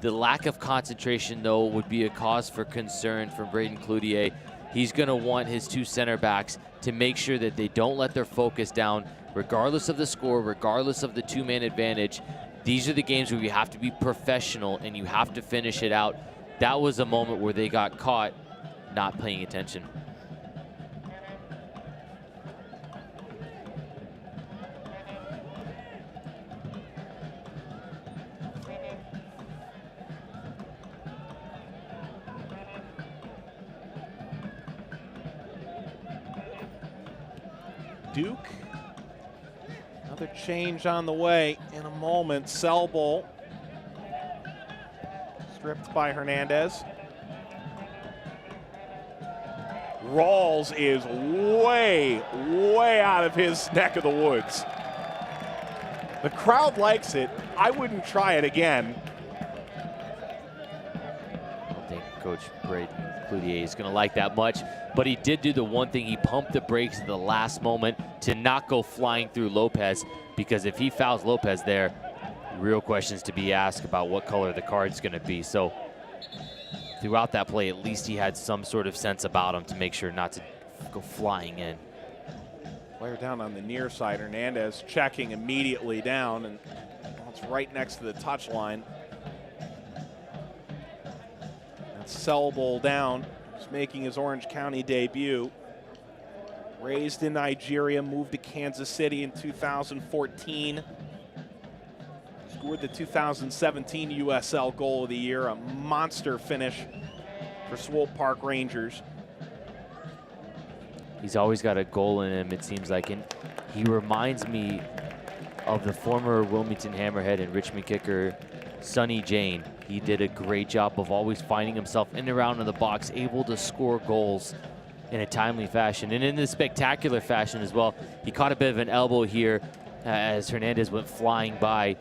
The lack of concentration, though, would be a cause for concern for Braden Cloutier. He's going to want his 2 center backs to make sure that they don't let their focus down, regardless of the score, regardless of the 2-man advantage. These are the games where you have to be professional and you have to finish it out. that was a moment where they got caught not paying attention. Duke. Another change on the way in a moment. Selbel stripped by Hernandez. Rawls is way, way out of his neck of the woods. The crowd likes it. I wouldn't try it again. I don't think Coach Braden Cloutier is going to like that much, but he did do the one thing. He pumped the brakes at the last moment to not go flying through Lopez, because if he fouls Lopez there, real questions to be asked about what color the card's going to be. So throughout that play, at least he had some sort of sense about him to make sure not to go flying in. Player down on the near side. Hernandez checking immediately down, and it's right next to the touch line. That's Selbel down. He's making his Orange County debut. Raised in Nigeria, moved to Kansas City in 2014. Scored the 2017 USL Goal of the Year, a monster finish for Swope Park Rangers. He's always got a goal in him, it seems like, and he reminds me of the former Wilmington Hammerhead and Richmond kicker, Sonny Jane. He did a great job of always finding himself in and around in the box, able to score goals in a timely fashion, and in a spectacular fashion as well. He caught a bit of an elbow here as Hernandez went flying by.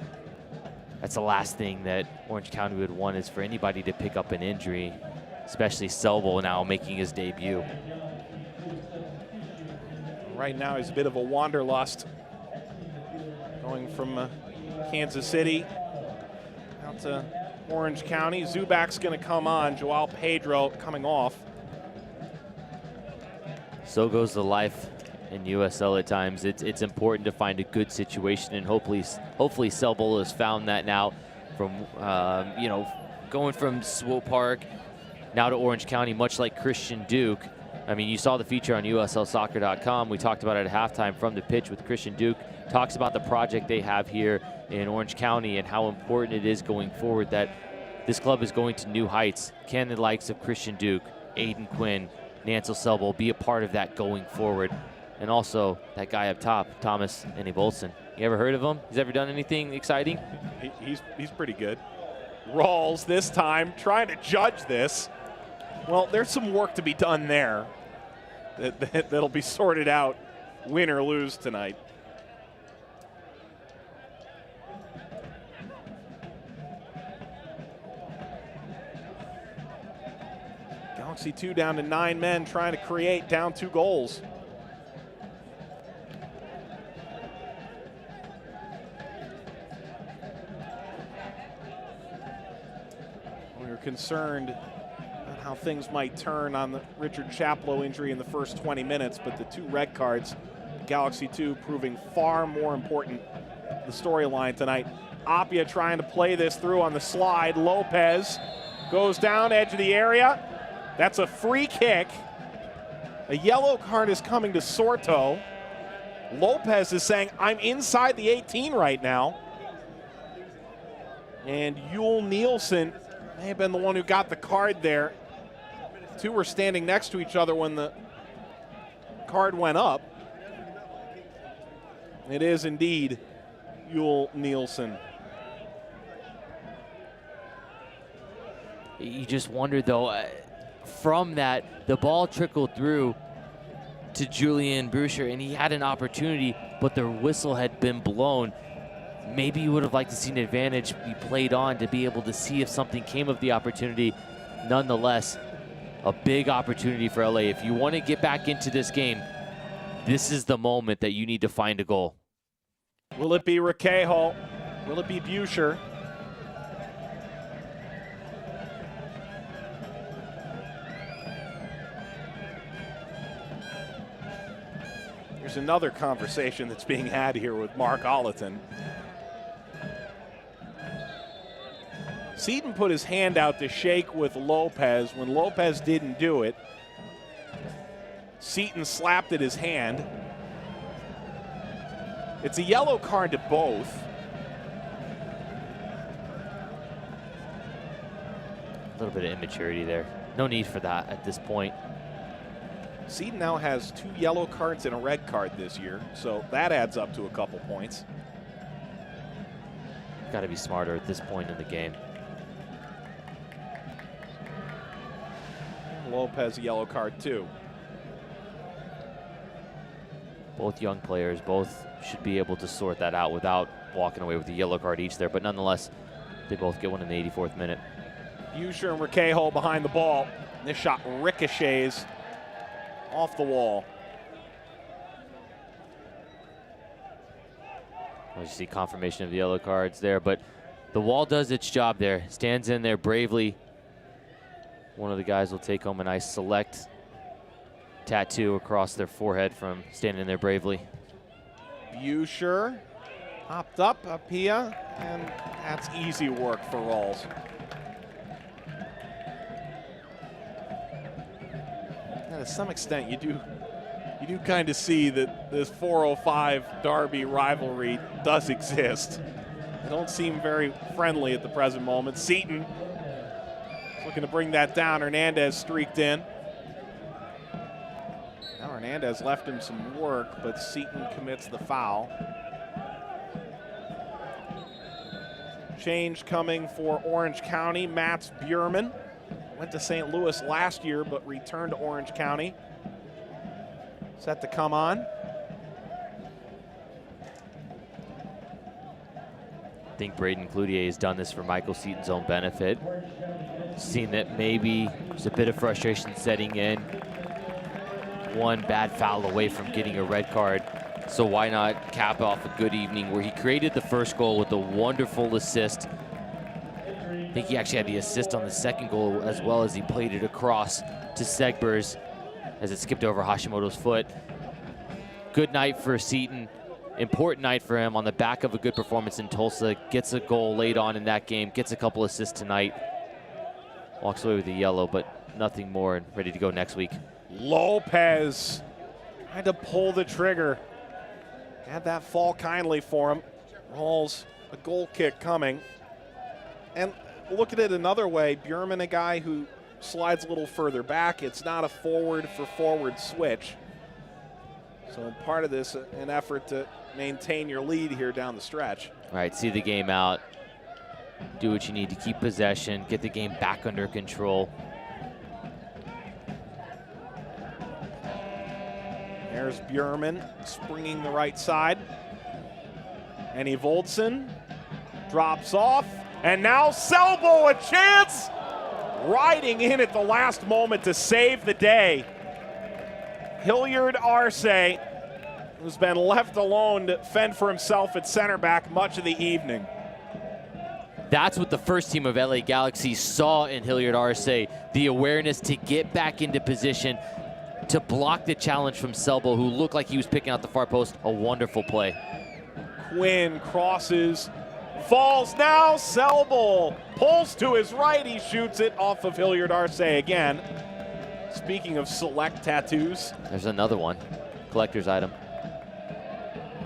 That's the last thing that Orange County would want, is for anybody to pick up an injury, especially Selbel now making his debut. Right now he's a bit of a wanderlust, going from Kansas City out to Orange County. Zubak's going to come on. Joao Pedro coming off. So goes the life in USL at times. It's important to find a good situation, and hopefully Selbel has found that now. From going from Swope Park now to Orange County, much like Christian Duke. I mean, you saw the feature on USLsoccer.com. We talked about it at halftime from the pitch with Christian Duke. Talks about the project they have here in Orange County and how important it is going forward that this club is going to new heights. Can the likes of Christian Duke, Aiden Quinn, Nancel Selbel be a part of that going forward? And also that guy up top, Thomas Bolson. You ever heard of him? He's ever done anything exciting? He's pretty good. Rawls this time trying to judge this. Well, there's some work to be done there that'll be sorted out, win or lose tonight. Galaxy 2 down to 9 men, trying to create, down 2 goals. We were concerned about how things might turn on the Richard Chaplow injury in the first 20 minutes, but the 2 red cards, Galaxy 2 proving far more important the storyline tonight. Apia trying to play this through on the slide. Lopez goes down, edge of the area. That's a free kick. A yellow card is coming to Sorto. Lopez is saying, I'm inside the 18 right now. And Yul Nielsen may have been the one who got the card there. 2 were standing next to each other when the card went up. It is indeed Yul Nielsen. You just wonder, though, from that, the ball trickled through to Julian Bruscher, and he had an opportunity, but the whistle had been blown. Maybe you would have liked to see an advantage be played on to be able to see if something came of the opportunity. Nonetheless, a big opportunity for LA. If you want to get back into this game, this is the moment that you need to find a goal. Will it be Requejo? Will it be Bruscher? There's another conversation that's being had here with Mark Ollerton. Seaton put his hand out to shake with Lopez. When Lopez didn't do it, Seaton slapped at his hand. It's a yellow card to both. A little bit of immaturity there. No need for that at this point. Seaton now has 2 yellow cards and a red card this year, so that adds up to a couple points. Got to be smarter at this point in the game. Lopez a yellow card too. Both young players, both should be able to sort that out without walking away with a yellow card each there, but nonetheless, they both get one in the 84th minute. Buescher and Requejo behind the ball. This shot ricochets off the wall. Well, you see confirmation of the yellow cards there, but the wall does its job there. Stands in there bravely. One of the guys will take home a nice select tattoo across their forehead from standing there bravely. Buescher hopped up, Apia, and that's easy work for Rawls. And to some extent, you do kind of see that this 405 Derby rivalry does exist. They don't seem very friendly at the present moment. Seaton is looking to bring that down. Hernandez streaked in. Now Hernandez left him some work, but Seaton commits the foul. Change coming for Orange County. Mats Bjurman went to St. Louis last year, but returned to Orange County. Set to come on. I think Braden Cloutier has done this for Michael Seaton's own benefit. Seen that maybe there's a bit of frustration setting in. One bad foul away from getting a red card. So why not cap off a good evening where he created the first goal with a wonderful assist. I think he actually had the assist on the second goal as well as he played it across to Segbers as it skipped over Hashimoto's foot. Good night for Seaton. Important night for him on the back of a good performance in Tulsa. Gets a goal late on in that game. Gets a couple assists tonight. Walks away with a yellow, but nothing more and ready to go next week. Lopez had to pull the trigger. Had that fall kindly for him. Rawls, a goal kick coming. And look at it another way. Bjurman, a guy who slides a little further back. It's not a forward for forward switch. So part of this, an effort to maintain your lead here down the stretch. All right, see the game out. Do what you need to keep possession, get the game back under control. There's Bjurman springing the right side. Annie Voldsen drops off. And now Selbo, a chance! Riding in at the last moment to save the day. Hilliard Arce, who's been left alone to fend for himself at center back much of the evening. That's what the first team of LA Galaxy saw in Hilliard Arce, the awareness to get back into position, to block the challenge from Selbo, who looked like he was picking out the far post. A wonderful play. Quinn crosses, falls now, Selbo pulls to his right, he shoots it off of Hilliard Arce again. Speaking of select tattoos. There's another one, collector's item.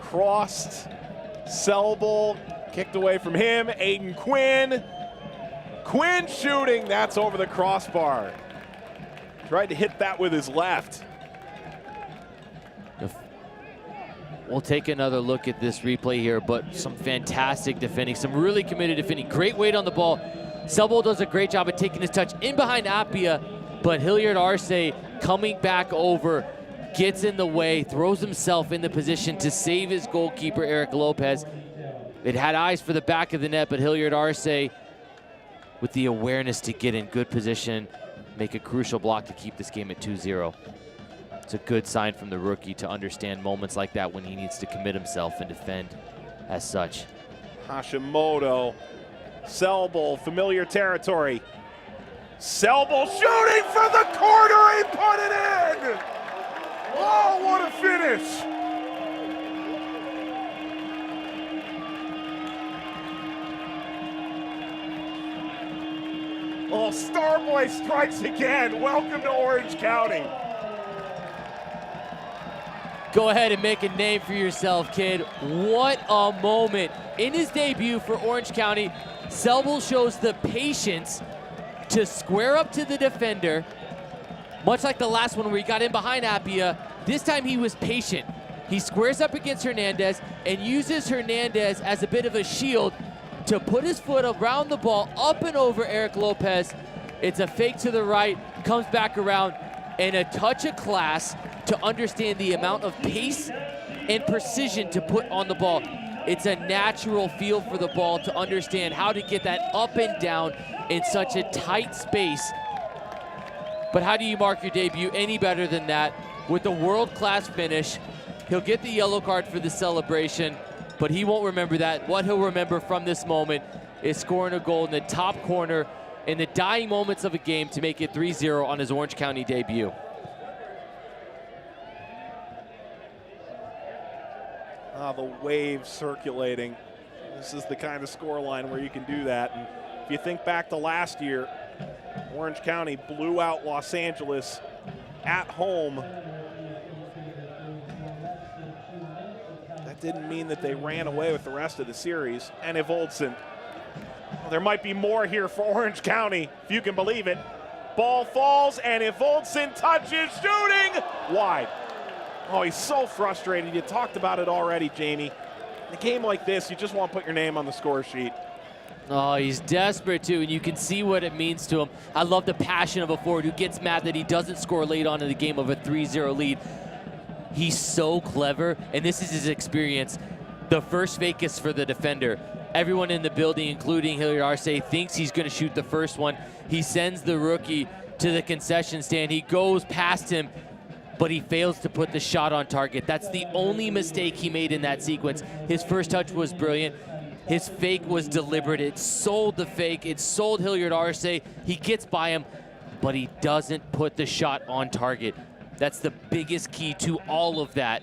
Crossed, Selbo, kicked away from him, Aiden Quinn. Quinn shooting, that's over the crossbar. Tried to hit that with his left. We'll take another look at this replay here, but some fantastic defending, some really committed defending. Great weight on the ball. Selbo does a great job of taking his touch in behind Apia, but Hilliard Arce coming back over, gets in the way, throws himself in the position to save his goalkeeper, Eric Lopez. It had eyes for the back of the net, but Hilliard Arce with the awareness to get in good position, make a crucial block to keep this game at 2-0. It's a good sign from the rookie to understand moments like that when he needs to commit himself and defend as such. Hashimoto, Selbo, familiar territory. Selbo shooting for the corner, he put it in! Oh, what a finish! boy strikes again. Welcome to Orange County. Go ahead and make a name for yourself, kid. What a moment. In his debut for Orange County, Selbel shows the patience to square up to the defender. Much like the last one where he got in behind Appia, this time he was patient. He squares up against Hernandez and uses Hernandez as a bit of a shield to put his foot around the ball, up and over Eric Lopez. It's a fake to the right, comes back around, and a touch of class to understand the amount of pace and precision to put on the ball. It's a natural feel for the ball to understand how to get that up and down in such a tight space. But how do you mark your debut any better than that? With a world-class finish, he'll get the yellow card for the celebration, but he won't remember that. What he'll remember from this moment is scoring a goal in the top corner in the dying moments of a game to make it 3-0 on his Orange County debut. The wave circulating. This is the kind of scoreline where you can do that. And if you think back to last year, Orange County blew out Los Angeles at home. That didn't mean that they ran away with the rest of the series. And if Olsen, well, there might be more here for Orange County, if you can believe it. Ball falls, and if Olsen touches, shooting wide. Oh, he's so frustrated. You talked about it already, Jamie. In a game like this, you just want to put your name on the score sheet. Oh, he's desperate too, and you can see what it means to him. I love the passion of a forward who gets mad that he doesn't score late on in the game of a 3-0 lead. He's so clever, and this is his experience. The first fake is for the defender. Everyone in the building, including Hilliard Arce, thinks he's going to shoot the first one. He sends the rookie to the concession stand. He goes past him, but he fails to put the shot on target. That's the only mistake he made in that sequence. His first touch was brilliant. His fake was deliberate. It sold the fake. It sold Hilliard Arce. He gets by him, but he doesn't put the shot on target. That's the biggest key to all of that,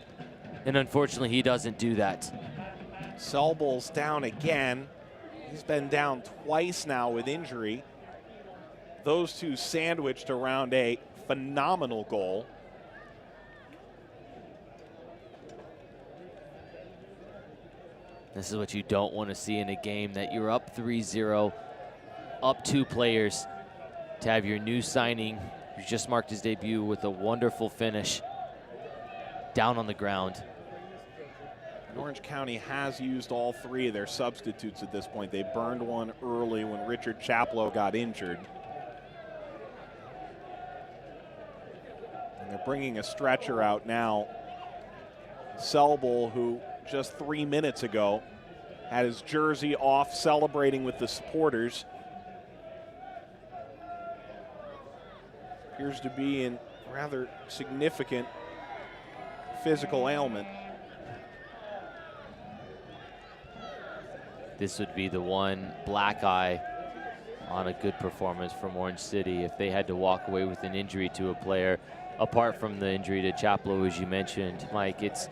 and unfortunately, he doesn't do that. Selbel's down again. He's been down twice now with injury. Those two sandwiched around a phenomenal goal. This is what you don't want to see in a game that you're up 3-0, up 2 players, to have your new signing, who just marked his debut with a wonderful finish, down on the ground. And Orange County has used all 3 of their substitutes at this point. They burned one early when Richard Chaplow got injured. And they're bringing a stretcher out now. Selbel, who just 3 minutes ago had his jersey off celebrating with the supporters. Appears to be in rather significant physical ailment. This would be the one black eye on a good performance from Orange City if they had to walk away with an injury to a player. Apart from the injury to Chaplow, as you mentioned, Mike, it's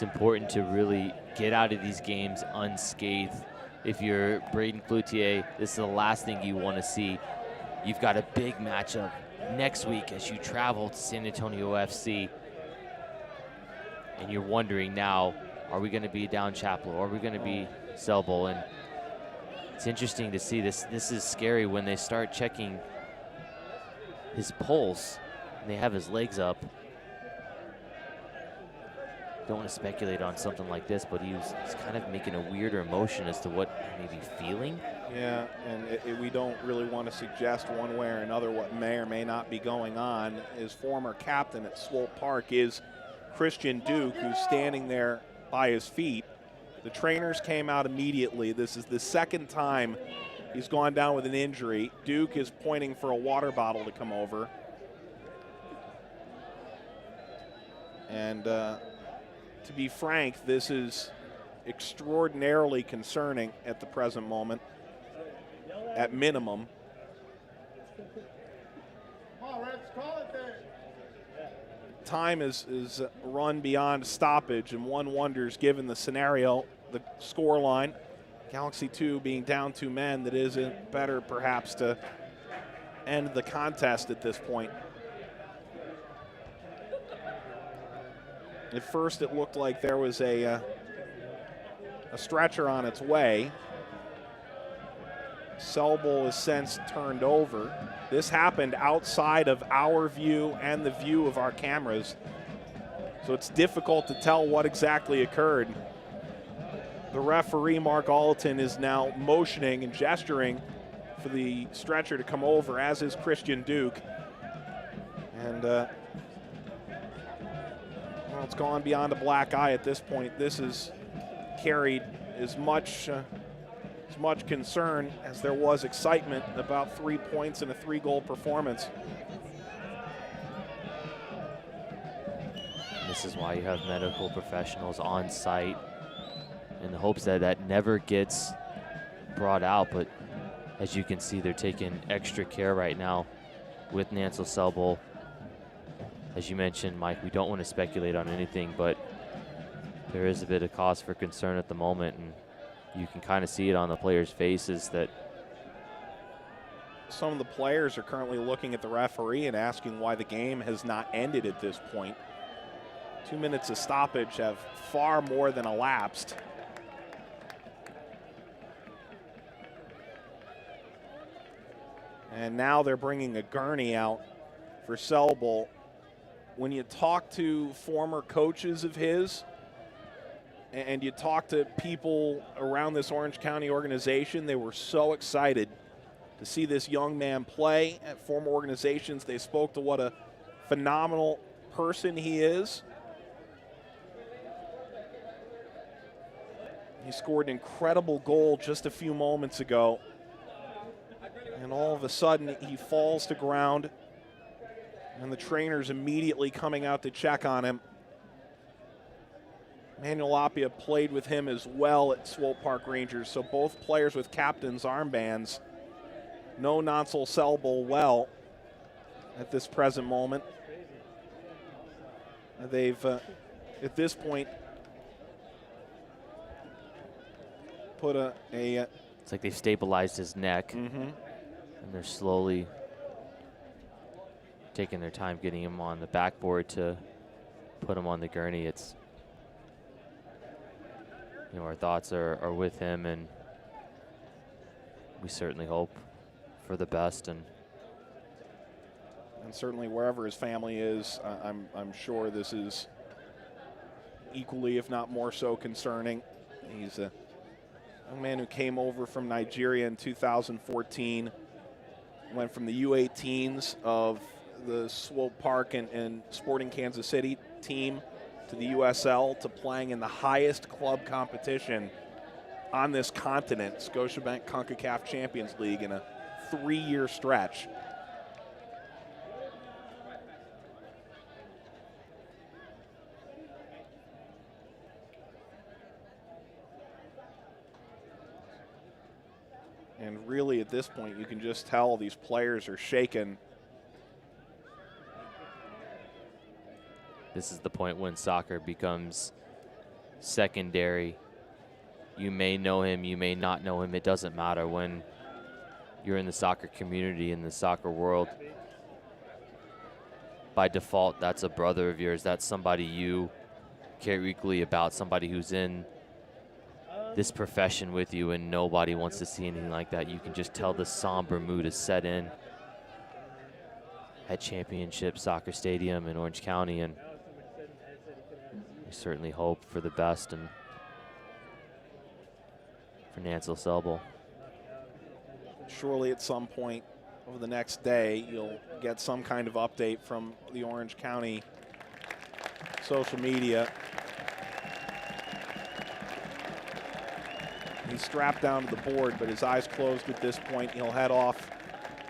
important to really get out of these games unscathed. If you're Braden Cloutier, this is the last thing you want to see. You've got a big matchup next week as you travel to San Antonio FC. And you're wondering now, are we going to be down Chaplow? Are we going to be Selbel? And it's interesting to see this. This is scary when they start checking his pulse and they have his legs up. Don't want to speculate on something like this, but he's kind of making a weirder motion as to what he may be feeling. Yeah, and we don't really want to suggest one way or another what may or may not be going on. His former captain at Swope Park is Christian Duke, who's standing there by his feet. The trainers came out immediately. This is the second time he's gone down with an injury. Duke is pointing for a water bottle to come over. And to be frank, this is extraordinarily concerning at the present moment, at minimum. Time is run beyond stoppage, and one wonders, given the scenario, the score line, Galaxy 2 being down 2 men, that isn't better perhaps to end the contest at this point. At first, it looked like there was a stretcher on its way. Selbel is since turned over. This happened outside of our view and the view of our cameras, so it's difficult to tell what exactly occurred. The referee, Mark Alton, is now motioning and gesturing for the stretcher to come over, as is Christian Duke. And well, it's gone beyond a black eye at this point. This has carried as much concern as there was excitement about 3 points and a 3-goal performance. This is why you have medical professionals on site in the hopes that that never gets brought out. But as you can see, they're taking extra care right now with Nancel Selbel. As you mentioned, Mike, we don't want to speculate on anything, but there is a bit of cause for concern at the moment, and you can kind of see it on the players' faces that some of the players are currently looking at the referee and asking why the game has not ended at this point. 2 minutes of stoppage have far more than elapsed. And now they're bringing a gurney out for Selbel. When you talk to former coaches of his, and you talk to people around this Orange County organization, they were so excited to see this young man play at former organizations. They spoke to what a phenomenal person he is. He scored an incredible goal just a few moments ago. And all of a sudden, he falls to ground, and the trainer's immediately coming out to check on him. Manuel Apia played with him as well at Swope Park Rangers, so both players with captain's armbands know Nancel Selbel well at this present moment. They've, at this point, put it's like they've stabilized his neck, and they're slowly taking their time getting him on the backboard to put him on the gurney. It's, you know, our thoughts are with him, and we certainly hope for the best. And certainly wherever his family is, I'm sure this is equally, if not more so, concerning. He's a young man who came over from Nigeria in 2014, went from the U18s of the Swope Park and Sporting Kansas City team to the USL, to playing in the highest club competition on this continent, Scotiabank CONCACAF Champions League, in a 3-year stretch. And really, at this point, you can just tell these players are shaken. this is the point when soccer becomes secondary. You may know him, you may not know him. It doesn't matter. When you're in the soccer community, in the soccer world, by default, that's a brother of yours. That's somebody you care equally about, somebody who's in this profession with you, and nobody wants to see anything like that. You can just tell the somber mood is set in at Championship Soccer Stadium in Orange County, and we certainly hope for the best and for Nancel Selbel. Surely at some point over the next day, you'll get some kind of update from the Orange County social media. He's strapped down to the board, but his eyes closed at this point. He'll head off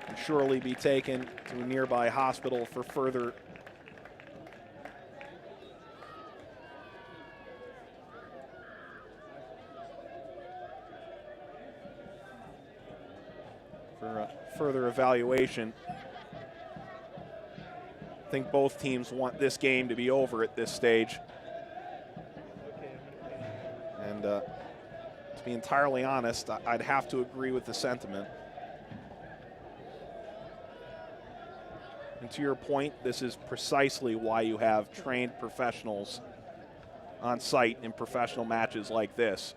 and surely be taken to a nearby hospital for further evaluation. I think both teams want this game to be over at this stage. And to be entirely honest, I'd have to agree with the sentiment. And to your point, this is precisely why you have trained professionals on site in professional matches like this.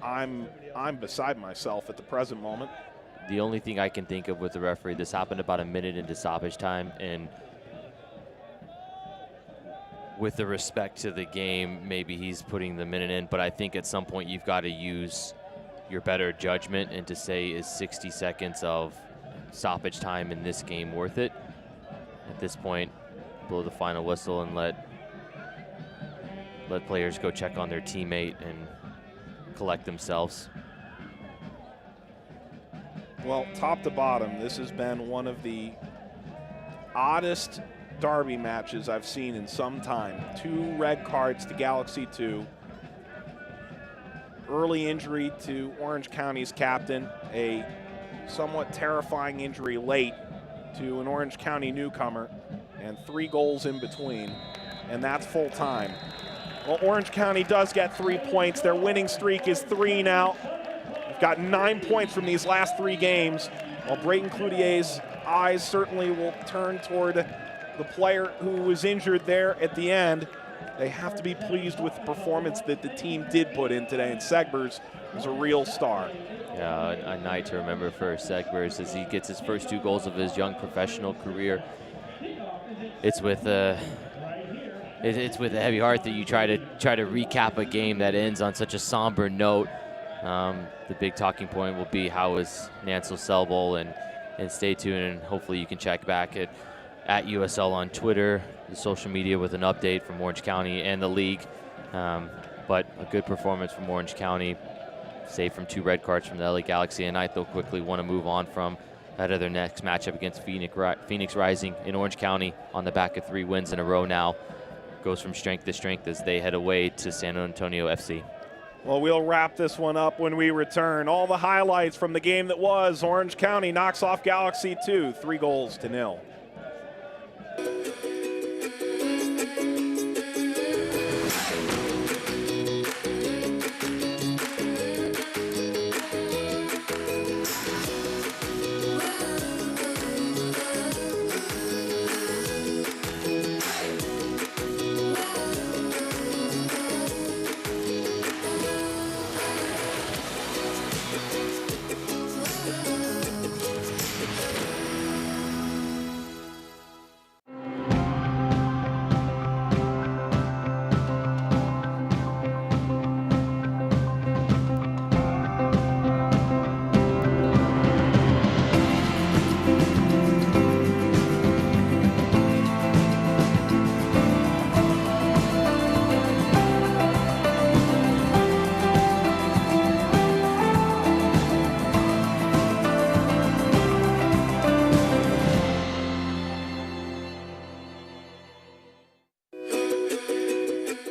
I'm beside myself at the present moment. The only thing I can think of with the referee, this happened about a minute into stoppage time, and with the respect to the game, maybe he's putting the minute in, but I think at some point you've got to use your better judgment and to say, is 60 seconds of stoppage time in this game worth it? At this point, blow the final whistle and let players go check on their teammate and collect themselves. Well, top to bottom, this has been one of the oddest derby matches I've seen in some time. 2 red cards to Galaxy 2. Early injury to Orange County's captain. A somewhat terrifying injury late to an Orange County newcomer. And 3 goals in between. And that's full time. Well, Orange County does get 3 points. Their winning streak is 3 now. They've got 9 points from these last 3 games. While Brayton Cloutier's eyes certainly will turn toward the player who was injured there at the end, they have to be pleased with the performance that the team did put in today, and Segbers is a real star. Yeah, a night to remember for Segbers as he gets his first 2 goals of his young professional career. It's with a heavy heart that you try to recap a game that ends on such a somber note. The big talking point will be how is Nancel Selbel, and stay tuned, and hopefully you can check back at USL on Twitter, the social media, with an update from Orange County and the league. But a good performance from Orange County, saved from 2 red cards from the LA Galaxy, and I they'll quickly want to move on from that other next matchup against Phoenix Rising in Orange County on the back of 3 wins in a row now. Goes from strength to strength as they head away to San Antonio FC. Well, we'll wrap this one up when we return. All the highlights from the game that was. Orange County knocks off Galaxy 2, 3-0.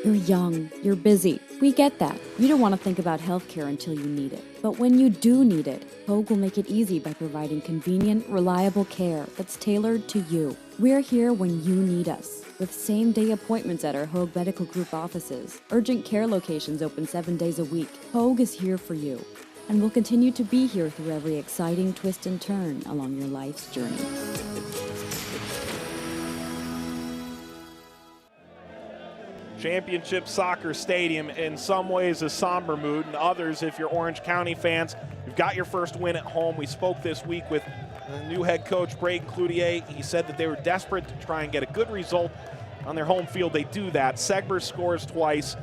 You're young, you're busy. We get that. You don't want to think about healthcare until you need it. But when you do need it, Hoag will make it easy by providing convenient, reliable care that's tailored to you. We're here when you need us, with same-day appointments at our Hoag Medical Group offices. Urgent care locations open 7 days a week. Hoag is here for you, and will continue to be here through every exciting twist and turn along your life's journey. Championship Soccer Stadium, in some ways a somber mood, and others, if you're Orange County fans, you've got your first win at home. We spoke this week with new head coach Brayton Cloutier. He said that they were desperate to try and get a good result on their home field. They do that. Segbers scores twice,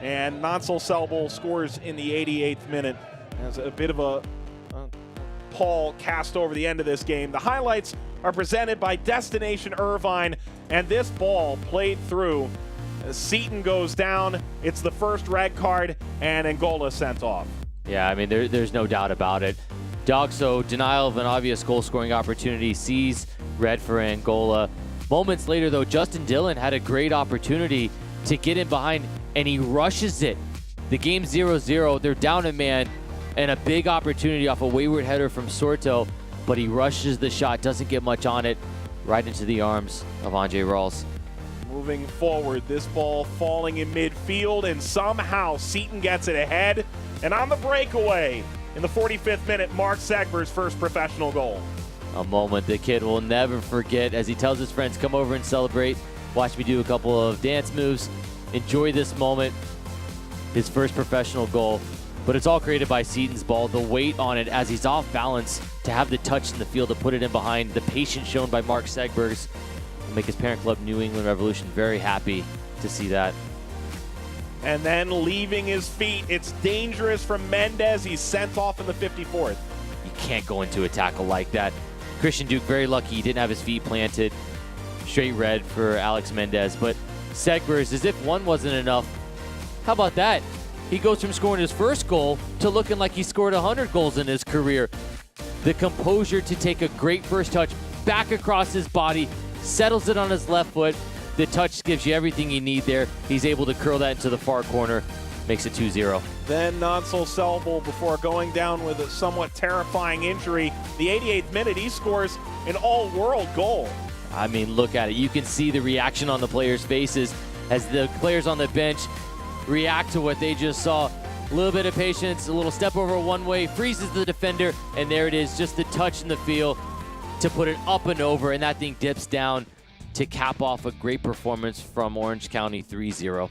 and Nancel Selbel scores in the 88th minute. As a bit of a pall cast over the end of this game. The highlights are presented by Destination Irvine, and this ball played through. Seaton goes down. It's the first red card, and Angola sent off. Yeah, I mean, there's no doubt about it. Dogso, denial of an obvious goal-scoring opportunity, sees red for Angola. Moments later, though, Justin Dillon had a great opportunity to get in behind, and he rushes it. The game's 0-0. They're down a man, and a big opportunity off a wayward header from Sorto, but he rushes the shot, doesn't get much on it, right into the arms of Andre Rawls. moving forward. This ball falling in midfield, and somehow Seton gets it ahead. And on the breakaway, in the 45th minute, Mark Segber's first professional goal. A moment the kid will never forget as he tells his friends, come over and celebrate. Watch me do a couple of dance moves. Enjoy this moment. His first professional goal. But it's all created by Seton's ball. The weight on it as he's off balance to have the touch in the field to put it in behind. The patience shown by Mark Segbergs will make his parent club, New England Revolution, very happy to see that. And then leaving his feet. It's dangerous from Mendez. He's sent off in the 54th. You can't go into a tackle like that. Christian Duke, very lucky he didn't have his feet planted. Straight red for Alex Mendez. But Segbergs, as if one wasn't enough, how about that? He goes from scoring his first goal to looking like he scored 100 goals in his career. The composure to take a great first touch back across his body, settles it on his left foot. The touch gives you everything you need there. He's able to curl that into the far corner, makes it 2-0. Then Nansel Selbel, before going down with a somewhat terrifying injury, the 88th minute, he scores an all-world goal. I mean, look at it. You can see the reaction on the players' faces as the players on the bench react to what they just saw. A little bit of patience, a little step over one way, freezes the defender, and there it is, just the touch in the field to put it up and over, and that thing dips down to cap off a great performance from Orange County, 3-0.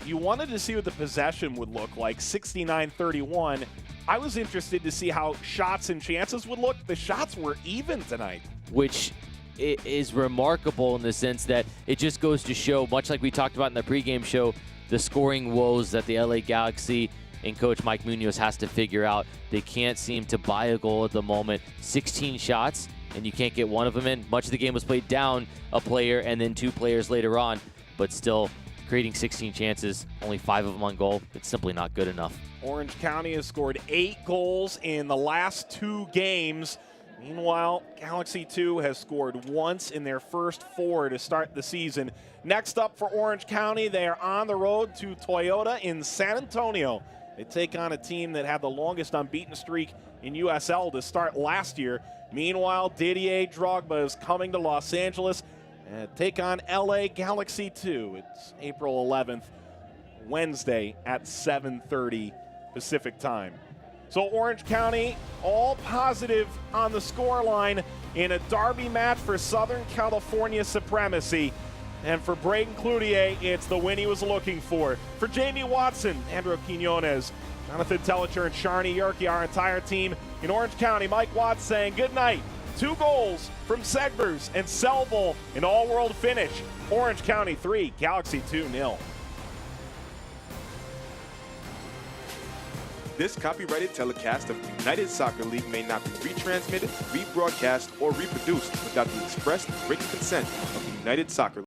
You wanted to see what the possession would look like, 69-31. I was interested to see how shots and chances would look. The shots were even tonight. Which is remarkable in the sense that it just goes to show, much like we talked about in the pregame show, the scoring woes that the LA Galaxy and Coach Mike Munoz has to figure out. They can't seem to buy a goal at the moment. 16 shots, and you can't get one of them in. Much of the game was played down a player and then two players later on, but still creating 16 chances, only 5 of them on goal. It's simply not good enough. Orange County has scored 8 goals in the last 2 games. Meanwhile, Galaxy 2 has scored once in their first 4 to start the season. Next up for Orange County, they are on the road to Toyota in San Antonio. They take on a team that had the longest unbeaten streak in USL to start last year. Meanwhile, Didier Drogba is coming to Los Angeles and take on LA Galaxy 2. It's April 11th, Wednesday at 7:30 Pacific time. So Orange County, all positive on the scoreline in a derby match for Southern California supremacy. And for Braden Cloutier, it's the win he was looking for. For Jamie Watson, Andrew Quinones, Jonathan Tellicher, and Sharni Yerke, our entire team in Orange County, Mike Watts saying good night. 2 goals from Segbergs and Selbel, an all-world finish. Orange County 3, Galaxy 2-0. This copyrighted telecast of the United Soccer League may not be retransmitted, rebroadcast, or reproduced without the express written consent of the United Soccer League.